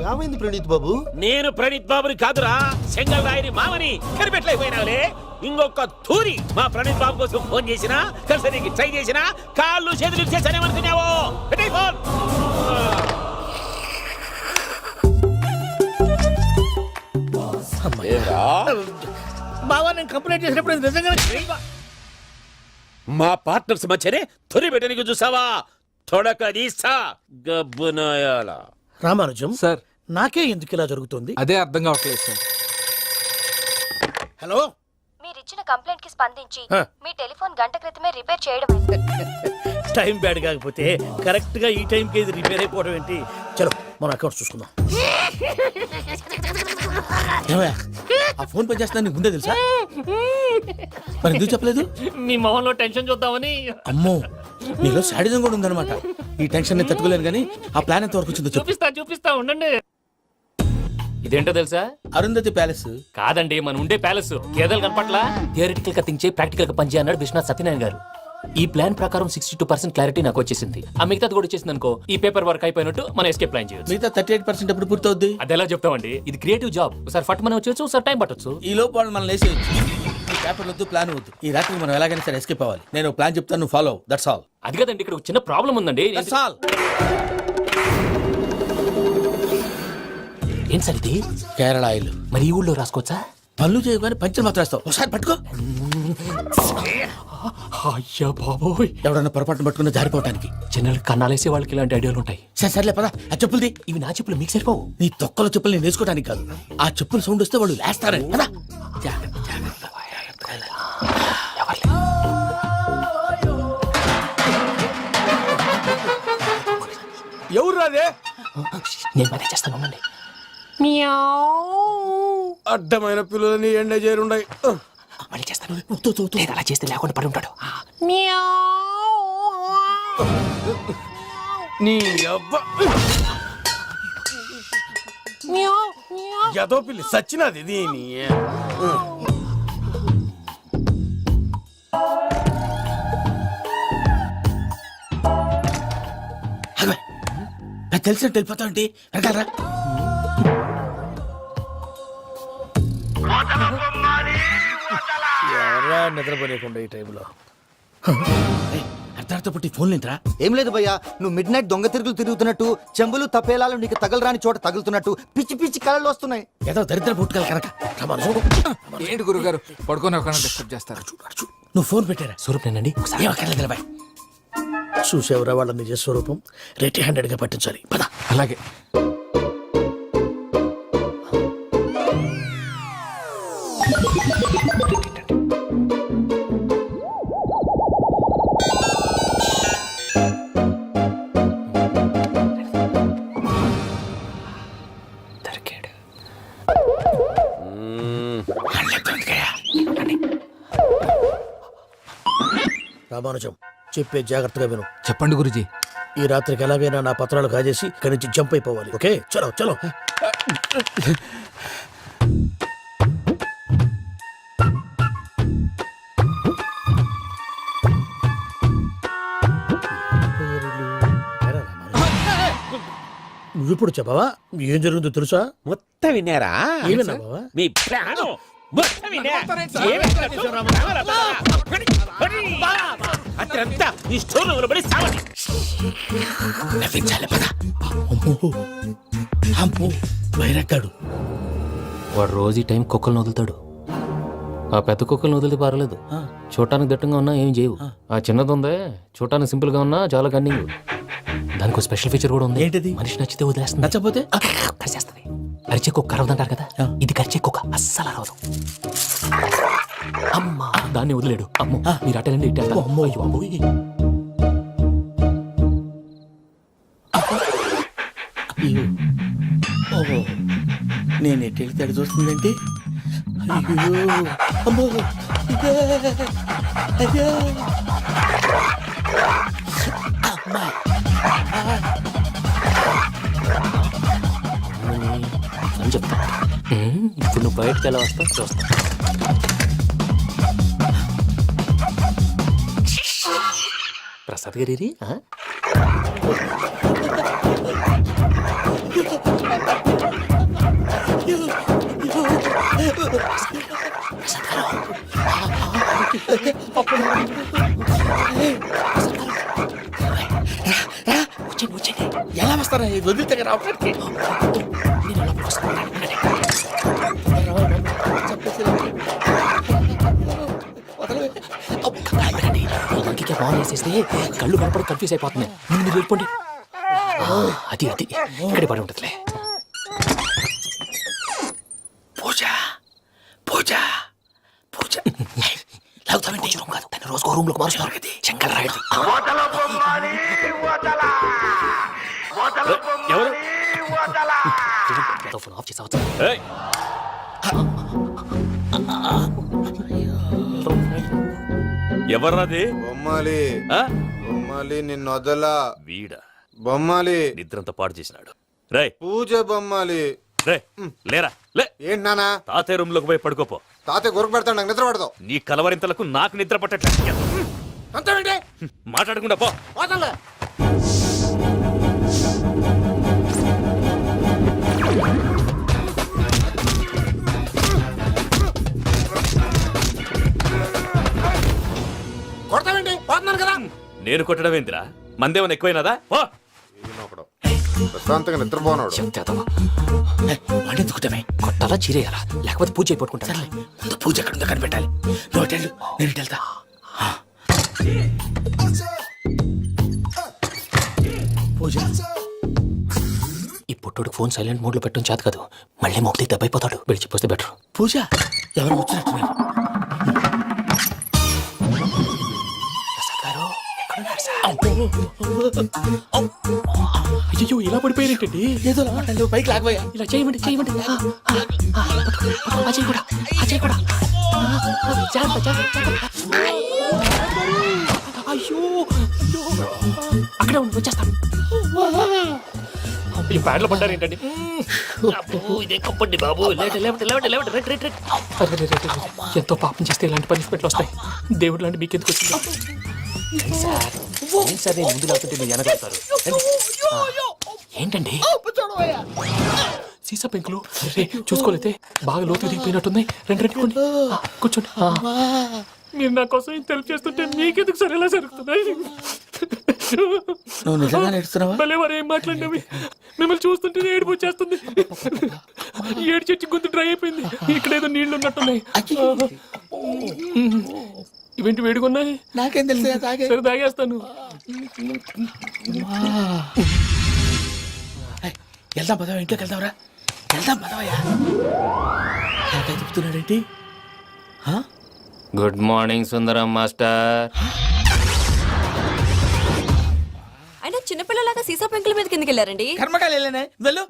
ఏమైంది ప్రణీత్ బాబు? నేను ప్రణీత్ బాబుని కాదురా, సెంగల్ రాయని మామని. కనిపెట్టలేకపోయినావులే. ఇంకొక తూరి మా ప్రణీత్ బాబు కోసం ఫోన్ చేసినా, కలిసి నీకు ట్రై చేసినా, కాళ్ళు చేతులు చేశానేమనుకున్నావో. పెట్టేయ్ ఫోన్. బావా, నేను కంప్లైంట్ చేసినప్పుడు ఇది నిజంగానే మా పార్ట్నర్స్ మధ్యనే తొలి పెట్టడానికి చూసావా? తొడక తీస్తా గబ్బునాయాల. రామానుజం సార్, నాకే ఎందుకు ఇలా జరుగుతుంది? అదే అర్థం కావట్లేదు సార్. హలో, మీరిచ్చిన కంప్లైంట్ కి స్పందించి హ. మీ టెలిఫోన్ గంట క్రితమే రిపేర్ చేయడం టైం బ్యాడ్ కాకపోతే కరెక్ట్ గా ఈ టైంకి ఇది రిపేర్ అయిపోవడం ఏంటి? చలో మన అకౌంట్ చూసుకుందాం. ఏమయ్యా, ఆ ఫోన్ పని చేస్తున్నా నీకు ముందే తెలుసా? మరి ఎందుకు చెప్పలేదు? మీ మొహంలో టెన్షన్ చూద్దామని. అమ్మో, నీలో శాడిజం కూడా ఉందన్నమాట. ఈ టెన్షన్ నేను తట్టుకోలేను కానీ ఆ ప్లాన్ ఎంత వరకు వచ్చిందో చెప్పు. చూపిస్తా ఉండండి. ఇదేంటో తెలుసా? అరుంధతి ప్యాలెస్ కాదండి, మన ఉండే ప్యాలెస్. గేదెలు కనపట్లా? థియరిటికల్ గా థింక్ చేయి, ప్రాక్టికల్ గా పనిచేయ అన్నాడు విశ్వనాథ్ సత్యనారాయణ గారు. ఈ ప్లాన్ ప్రకారం 62% క్లారిటీ నాకు వచ్చేసింది. ఆ మిగతాది కూడా వచ్చేసింది అనుకో, ఈ పేపర్ వర్క్ అయిపోయినట్టు మనం ఎస్కేప్ ప్లాన్ చేయొచ్చు. మిగతా 38% ఎప్పుడు పూర్తవుద్ది? అది ఎలా చెప్తామండి? ఇది క్రియేటివ్ జాబ్. ఒకసారి ఫట్ మనం వచ్చేయచ్చు, ఒకసారి టైం పట్టొచ్చు. ఈ లోపు వాళ్ళు మనం లేసేయచ్చు. పేపర్ వద్దు ప్లాన్ వద్దు ఈ రాత్రి మనం ఎలాగైనా సరే ఎస్కేప్ అవ్వాలి నేను ప్లాన్ చెప్తాను నువ్వు ఫాలో దట్స్ ఆల్ అది కదండి ఇక్కడ ఒక చిన్న ప్రాబ్లం ఉందండి దట్స్ ఆల్ ఏం సార్ ఇది? కేరళ ఆయిల్ మరి ఈ ఊళ్ళో రాసుకోవచ్చా? పనులు చేయగానే పంచర్ మాత్రం వేస్తావు ఒకసారి పట్టుకో అయ్యా బాబోయ్, ఎవడన్నా పొరపాటున పట్టుకున్న జారిపోవటానికి జనరల్ కన్నాలేసే వాళ్ళకి ఇలాంటి ఐడియాలు ఉంటాయి. సర్లే పదా ఆ చెప్పులది ఇవి నా చెప్పులు మీకు సరిపోవు. నీ తొక్కల చెప్పులు నేను వేసుకోవడానికి కాదు ఆ చెప్పుల సౌండ్ వస్తే వాళ్ళు లేస్తారని పదా ఎవరు రాదే? నేను మేనేజ్ చేస్తాను, ఉండండి. అడ్డమైన పిల్లలని ఎండ చేరుండయి. మళ్ళీ చేస్తాను. లేదు, అలా చేస్తే లేకుండా పడి ఉంటాడు. నీ అబ్బా ఎదో పిల్లి సచ్చినది దీని. నాకు తెలిసినట్టు వెళ్ళిపోతావు ఏంటి వెనకాలరా ఎవరా నిద్రపోలేకుండా ఈ టైంలో? అర్ధార్థ పుట్టి ఫోన్ లేంట్రా ఏం లేదు భయ్యా, నువ్వు మిడ్ నైట్ దొంగ తిరుగులు తిరుగుతున్నట్టు, చెంబులు తపేలాలు నీకు తగలరాని చోట తగులుతున్నట్టు పిచ్చి పిచ్చి కళలు వస్తున్నాయి. ఏదో దరిద్ర పుట్టుకల కనుక ఏంటి గురుగారు పడుకొని ఒక డిస్టర్బ్ చేస్తారు? నువ్వు ఫోన్ పెట్టారా స్వరూప్ నేనండి. ఏం అక్కర్లేదు బాయ్ చూసేవరా వాళ్ళ నిజ స్వరూపం? రెట్టి హ్యాండెడ్ గా పట్టించాలి. పద. అలాగే దొరికాడు. రామానుజం, చెప్పే జాగ్రత్తగా విను. చెప్పండి గురుజీ. ఈ రాత్రికి ఎలాగైనా నా పత్రాలు కాజేసి ఇక్కడి నుంచి జంప్ అయిపోవాలి. ఓకే, చలో చలో. నువ్విప్పుడు చెప్పవా ఏం జరుగుతుందో తెలుసా? మొత్తం విన్నారా? ఏమన్నా బావా? మీ ప్రాణం మొత్తం విన్నా? అత్రంతా ఈ స్టోర్ రూమ్ లో పడి సావండి. నవ్వించాలి పద అమ్మో అమ్మో వైరక్కాడు వాడు రోజు ఈ టైం కుక్కలను వదులుతాడు. ఆ పెద్ద కుక్కలను వదిలితే పర్లేదు, చూడటానికి దట్టంగా ఉన్నా ఏం చేయవు. ఆ చిన్నది ఉందే, చూడటానికి సింపుల్ గా ఉన్నా చాలా కన్నింగ్. దానికి స్పెషల్ ఫీచర్ కూడా ఉంది. ఏంటిది? మనిషి నచ్చితే వదిలేస్తుంది, నచ్చపోతే కరిచేస్తుంది. అరిచే కుక్క అరవదంటారు కదా, ఇది కరిచే కుక్క అస్సలు అరవదు. అమ్మా, దాన్ని వదిలేడు. అమ్మో, మీరు అటెండి ఇటు వెళ్తారు. అమ్మో అయ్యో అమ్మోయ్. ఓహో నేను ఎటు వెళ్తే అటు చూస్తుందంటే అయ్యో అమ్మో ఇదే అయ్యో అమ్మా అని చెప్తా. ఇప్పుడు నువ్వు బయటకు ఎలా వస్తావు చూస్తా. ప్రసాద్ గారి ఎలా వస్తారా వదిలితే రావడానికి బాగా వేసేస్తే కళ్ళు కనపడి కన్ఫ్యూజ్ అయిపోతున్నాయి. ముందు మీరు వెళ్ళిపోండి. అది అది ఇక్కడే పడి ఉంటుందిలే. పూజ పూజ పూజ లాగుతామంటే రూమ్ కాదు, దాన్ని రోజుకో రూమ్ లోకి మారుస్తున్నారు కదా. శంకర్ రాయుడు ఎవరు? ఫోన్ ఆఫ్ చేసావచ్చు. ఎవర్రాది? బొమ్మాలి ఆ? బొమ్మాలి నిన్ను వదలా. వీడా బొమ్మాలి నిద్రంతా పాడు చేసినాడు. రేయ్ పూజ బొమ్మాలి. రే లేరా లే. ఏంటి నానా? తాతయ్య రూమ్ లోకి పోయి పడుకోపో. తాతయ్య గొరకు పెడతాడు నాకు నిద్ర పడతావు. నీ కలవరింతలకు నాకు నిద్ర పట్టట్లేదు. అంతేంటి మాట్లాడకుండా పో. వదలే. పోతున్నాను కదా. నేను కొట్టడం ఏందిరా? మందేమన్నా ఎక్కువైనదా? ఓ ప్రశాంతంగా నిద్రపోనాడు. వాడెందుకుంటామే కొట్టాలా చీరేయాలా లేకపోతే పూజ అయిపోట్టుకుంటా. సర్లే ముందు పూజ ఎక్కడ ఉందో కనిపెట్టాలి. నువ్వు వెళ్ళు, నేను ఇటు వెళ్తా. పూజ ఈ పుట్టుడు ఫోన్ సైలెంట్ మోడ్ లో పెట్టడం చేత కాదు. మళ్ళీ మొక్కి దెబ్బైపోతాడు. విడిచిపోతే బెటర్. పూజ ఎవరు వచ్చినట్టున్నారు? అయ్యో ఇలా పడిపోయినట్టండి. ఏదో పైకి లాగబోయా. ఇలా చేయమండి చేయమండి. అజయ్ కూడా అజయ్ కూడా అయ్యో అక్కడే ఉండి వచ్చేస్తాను. ఈ ప్యాడ్లో పడ్డారు ఏంటండి? ఇదే కప్పండి బాబు. ఎంతో పాపం చేస్తే ఇలాంటి పనిష్మెంట్లు వస్తాయి. దేవుడు లాంటి మీకు ఎందుకు వచ్చింది? సార్ నేను ముందు లేకుంటే మీరు వెనకాడతారు. ఏంటండి సీసా పెంకులు చూసుకోలేతే బాగా లోతు దిగిపోయినట్టున్నాయి. రెండు కూర్చోండి. మీరు నా కోసం ఇంత హెల్ప్ చేస్తుంటే మీకెందుకు సరే ఎలా జరుగుతున్నాయి? నువ్వు నిజంగా నేర్చుతున్నావా? భలే వారు ఏం మాట్లాడినవి. మిమ్మల్ని చూస్తుంటే ఏడుపు వచ్చేస్తుంది. ఏడు చెట్టు గొంతు డ్రై అయిపోయింది. ఇక్కడ ఏదో నీళ్లు ఉన్నట్టున్నాయి. ఇవేంటి వేడుకున్నాయి? నాకేం తెలుసు. సరే తాగేస్తాను. వెళ్దాం పదవా, ఇంట్లోకి వెళ్దాంరా. వెళ్దాం పదవయ్యా. చెప్తున్నాడేంటి? గుడ్ మార్నింగ్ సుందరం మాస్టర్. అయినా చిన్నపిల్లలాగా సీసా పెంకుల మీద కిందకి వెళ్ళారండి. కర్మకాయలు వెళ్ళానే వెళ్ళు.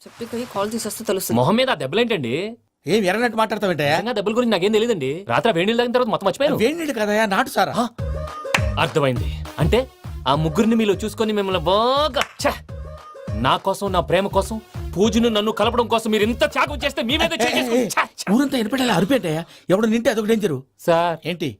చెప్పి కాల్ తీసొస్తే తెలుస్తుంది. మొహం మీద ఆ దెబ్బలేంటండి? ఏం ఎర్రనట్టు మాట్లాడతావేంటయ్యా? దెబ్బల గురించి నాకేం తెలియదండి. రాత్రి వేడి నీళ్ళు తాగిన తర్వాత మొత్తం మర్చిపోయాను. వేడి నీళ్ళు కదయా, నాటు సారా. అర్థమైంది. అంటే ఆ ముగ్గురిని మీలో చూసుకొని మిమ్మల్ని బాగా నా కోసం నా ప్రేమ కోసం పూజను నన్ను కలపడం కోసం మీరు ఇంత త్యాగం చేస్తే మీ మీద ఊరంతా ఎనపడేలా అరిపేటయ్యా. ఎవడు నింటే అదొక డేంజరు. సార్ ఏంటి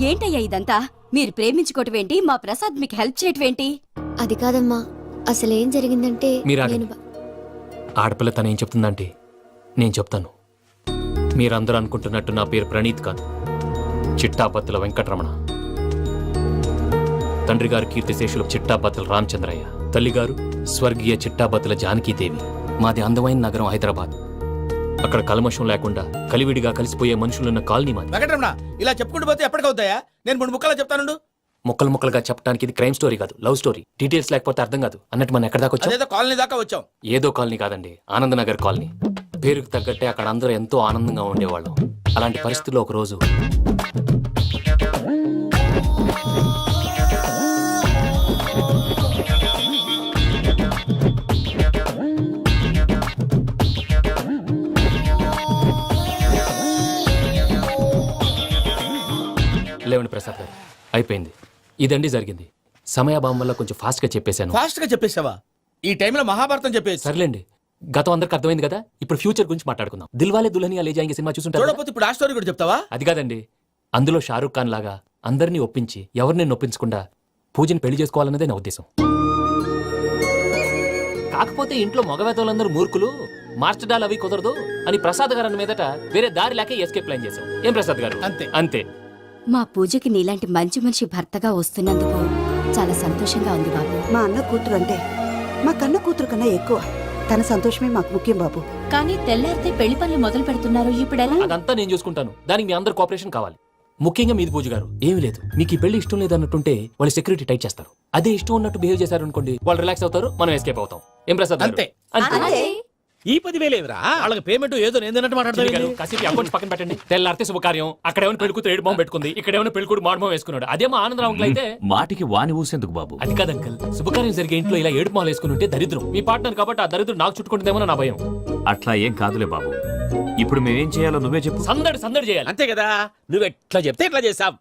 ఏంటయ్యా ఇదంతా? మీరు ప్రేమించుకోవటం ఏంటి? మా ప్రసాద్ మీకు హెల్ప్ చేయటం ఏంటి? అది కాదమ్మా, అసలేం జరిగిందంటే మీరు ఆగండి. ఆడపిల్ల తను ఏం చెప్తుందంటే నేను చెప్తాను. మీరందరూ అనుకుంటున్నట్టు నా పేరు ప్రణీత్ కాదు, చిట్టాపత్తుల వెంకటరమణ. తండ్రి గారు కీర్తిశేషులు చిట్టాపత్తుల రామచంద్రయ్య, తల్లిగారు స్వర్గీయ చిట్టాపత్తుల జానకీదేవి. మాది అందమైన నగరం హైదరాబాద్. అక్కడ కల్మషం లేకుండా కలివిడిగా కలిసిపోయే మనుషులున్న కాలనీ మాది. వెంకటరమణ ఇలా చెప్పుకుంటూ పోతే ఎప్పటికవుతాయా? నేను 3 ముక్కలా చెప్తాను. ముక్కలు ముక్కలుగా చెప్పడానికి ఇది క్రైమ్ స్టోరీ కాదు, లవ్ స్టోరీ. డీటెయిల్స్ లేకపోతే అర్థం కాదు. అన్నట్టు మనం ఎక్కడ దాకా వచ్చాం? ఏదో కాలనీ దాకా వచ్చాం. ఏదో కాలనీ కాదండి, ఆనందనగర్ కాలనీ. పేరుకు తగ్గట్టే అక్కడ అందరూ ఎంతో ఆనందంగా ఉండేవాళ్ళం. అలాంటి పరిస్థితుల్లో ఒక రోజు లేవండి ప్రసాద్ గారు, అయిపోయింది. ఇదండి జరిగింది. సమయాభావం వల్ల కొంచెం ఫాస్ట్ గా చెప్పేశాను. ఫాస్ట్ గా చెప్పేసావా? ఈ టైంలో మహాభారతం చెప్పేసి. సర్లేండి, గతం అందరికి అర్థమైంది కదా. ఇప్పుడు ఫ్యూచర్ గురించి మాట్లాడుకుందాం. దిల్వాలే దుల్హనియా లే జాయేంగే సినిమా చూసుంటారు. చూడకపోతే ఇప్పుడు ఆ స్టోరీ కూడా చెప్తావా? అది కాదండి, అందులో షారూఖ్ ఖాన్ లాగా అందరినీ ఒప్పించి ఎవరిని నొప్పించకుండా పూజని పెళ్లి చేసుకోవాలన్నదే నా ఉద్దేశం. కాకపోతే ఇంట్లో మగవేతలందరూ మూర్ఖులు, మార్చడాలు అవి కుదరదు అని ప్రసాద్ గారు అన్న మీదట వేరే దారి లేక ఎస్కేప్ ప్లాన్ చేశాం. ఏం ప్రసాద్ గారు? అంతే అంతే. మా పూజకి నీలాంటి మంచి మనిషి భర్తగా వస్తున్నందుకు చాలా సంతోషంగా ఉంది బాబు. మా అన్న కూతురు అంటే మా కన్న కూతురు కన్నా ఎక్కువ. తన సంతోషమే మాకు ముఖ్యం బాబు. కానీ తెల్లారితే పెళ్లి పనులు మొదలు పెడుతున్నారు, ఇప్పుడు ఎలా? అదంతా నేను చూసుకుంటాను. దానికి మీ అందరు కోఆపరేషన్ కావాలి. ముఖ్యంగా మీది పూజ గారు. ఏమీ లేదు, మీకు ఈ పెళ్లి ఇష్టం లేదన్నట్టుంటే వాళ్ళు సెక్యూరిటీ టైట్ చేస్తారు. అదే ఇష్టం ఉన్నట్టు బిహేవ్ చేశారు అనుకోండి, వాళ్ళు రిలాక్స్ అవుతారు, మనం ఎస్కేప్ అవుతాం. ఏం ప్రసాద్ గారు? అంతే. అంతే. ఈ 10,000 ఏమిరా? వాళ్ళకి పేమెంట్ ఏదో నేనన్నట్టు మాట్లాడతాను. కాసేపు అకౌంట్స్ పక్కన పెట్టండి. తెల్లారితే శుభకార్యం. అక్కడ ఏమైనా పెళ్ళికూతురు ఏడు మొహం పెట్టుకుంది, ఇక్కడ ఏమైనా పెళ్ళికూడు మాడు మొహం వేసుకున్నాడు. అదేమో ఆనందరావు అంకుల్ అయితే మాటికి వాని ఊసేందుకు బాబు? అది కాదు అంకల్, శుభకార్యం జరిగే ఇంట్లో ఇలా ఏడు మొహలు వేసుకుని ఉంటే దరిద్రం. మీ పార్ట్నర్ కాబట్టి ఆ దరిద్రం నాకు చుట్టుకుంటుందేమో నా భయం. అట్లా ఏం కాదులే బాబు. ఇప్పుడు మేమేం చేయాలో నువ్వే చెప్పు. సందడి సందడి చేయాలి. అంతే కదా, నువ్వు ఎట్లా చెప్తే ఎట్లా చేసాం.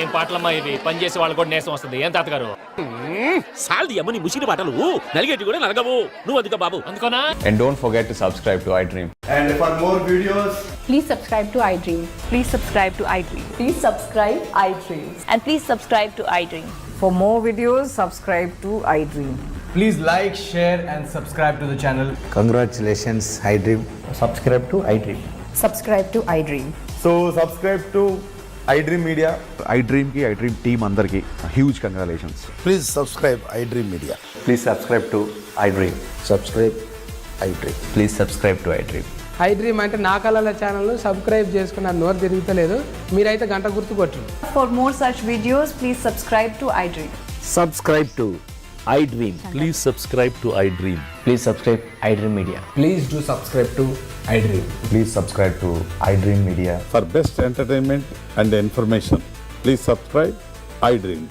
ఏం పాటలమ్మా ఇవి? పని చేసే వాళ్ళు కూడా నేసం వస్తుంది. ఏం తాతగారు? సాల్ది అమ్మని ముసిరి పాటలు నలిగేటి కూడా నలగవు. నువ్వు అందుకో బాబు. అందుకోనా? And don't forget to subscribe to iDream. And for more videos, Please subscribe to iDream. Please subscribe to iDream. Please subscribe iDream. And please subscribe to iDream. For more videos, subscribe to iDream. Please like share and subscribe to the channel. Congratulations I dream. Subscribe to I dream. Subscribe to I dream. So subscribe to I dream media. I dream కి I dream team అందరికి huge congratulations. Please subscribe I dream media. Please subscribe to I dream. Subscribe I dream. Please subscribe to I dream. I dream అంటే నా కళల channel subscribe చేసుకున్న నోరు తిరుగుతలేదు. మీరైతే గంట గుర్తు కొట్టండి. For more such videos please subscribe to I dream. Subscribe to I dream. Please subscribe to I dream. Please subscribe I dream media. Please do subscribe to I dream. Please subscribe to I dream media. For best entertainment and information please subscribe I dream.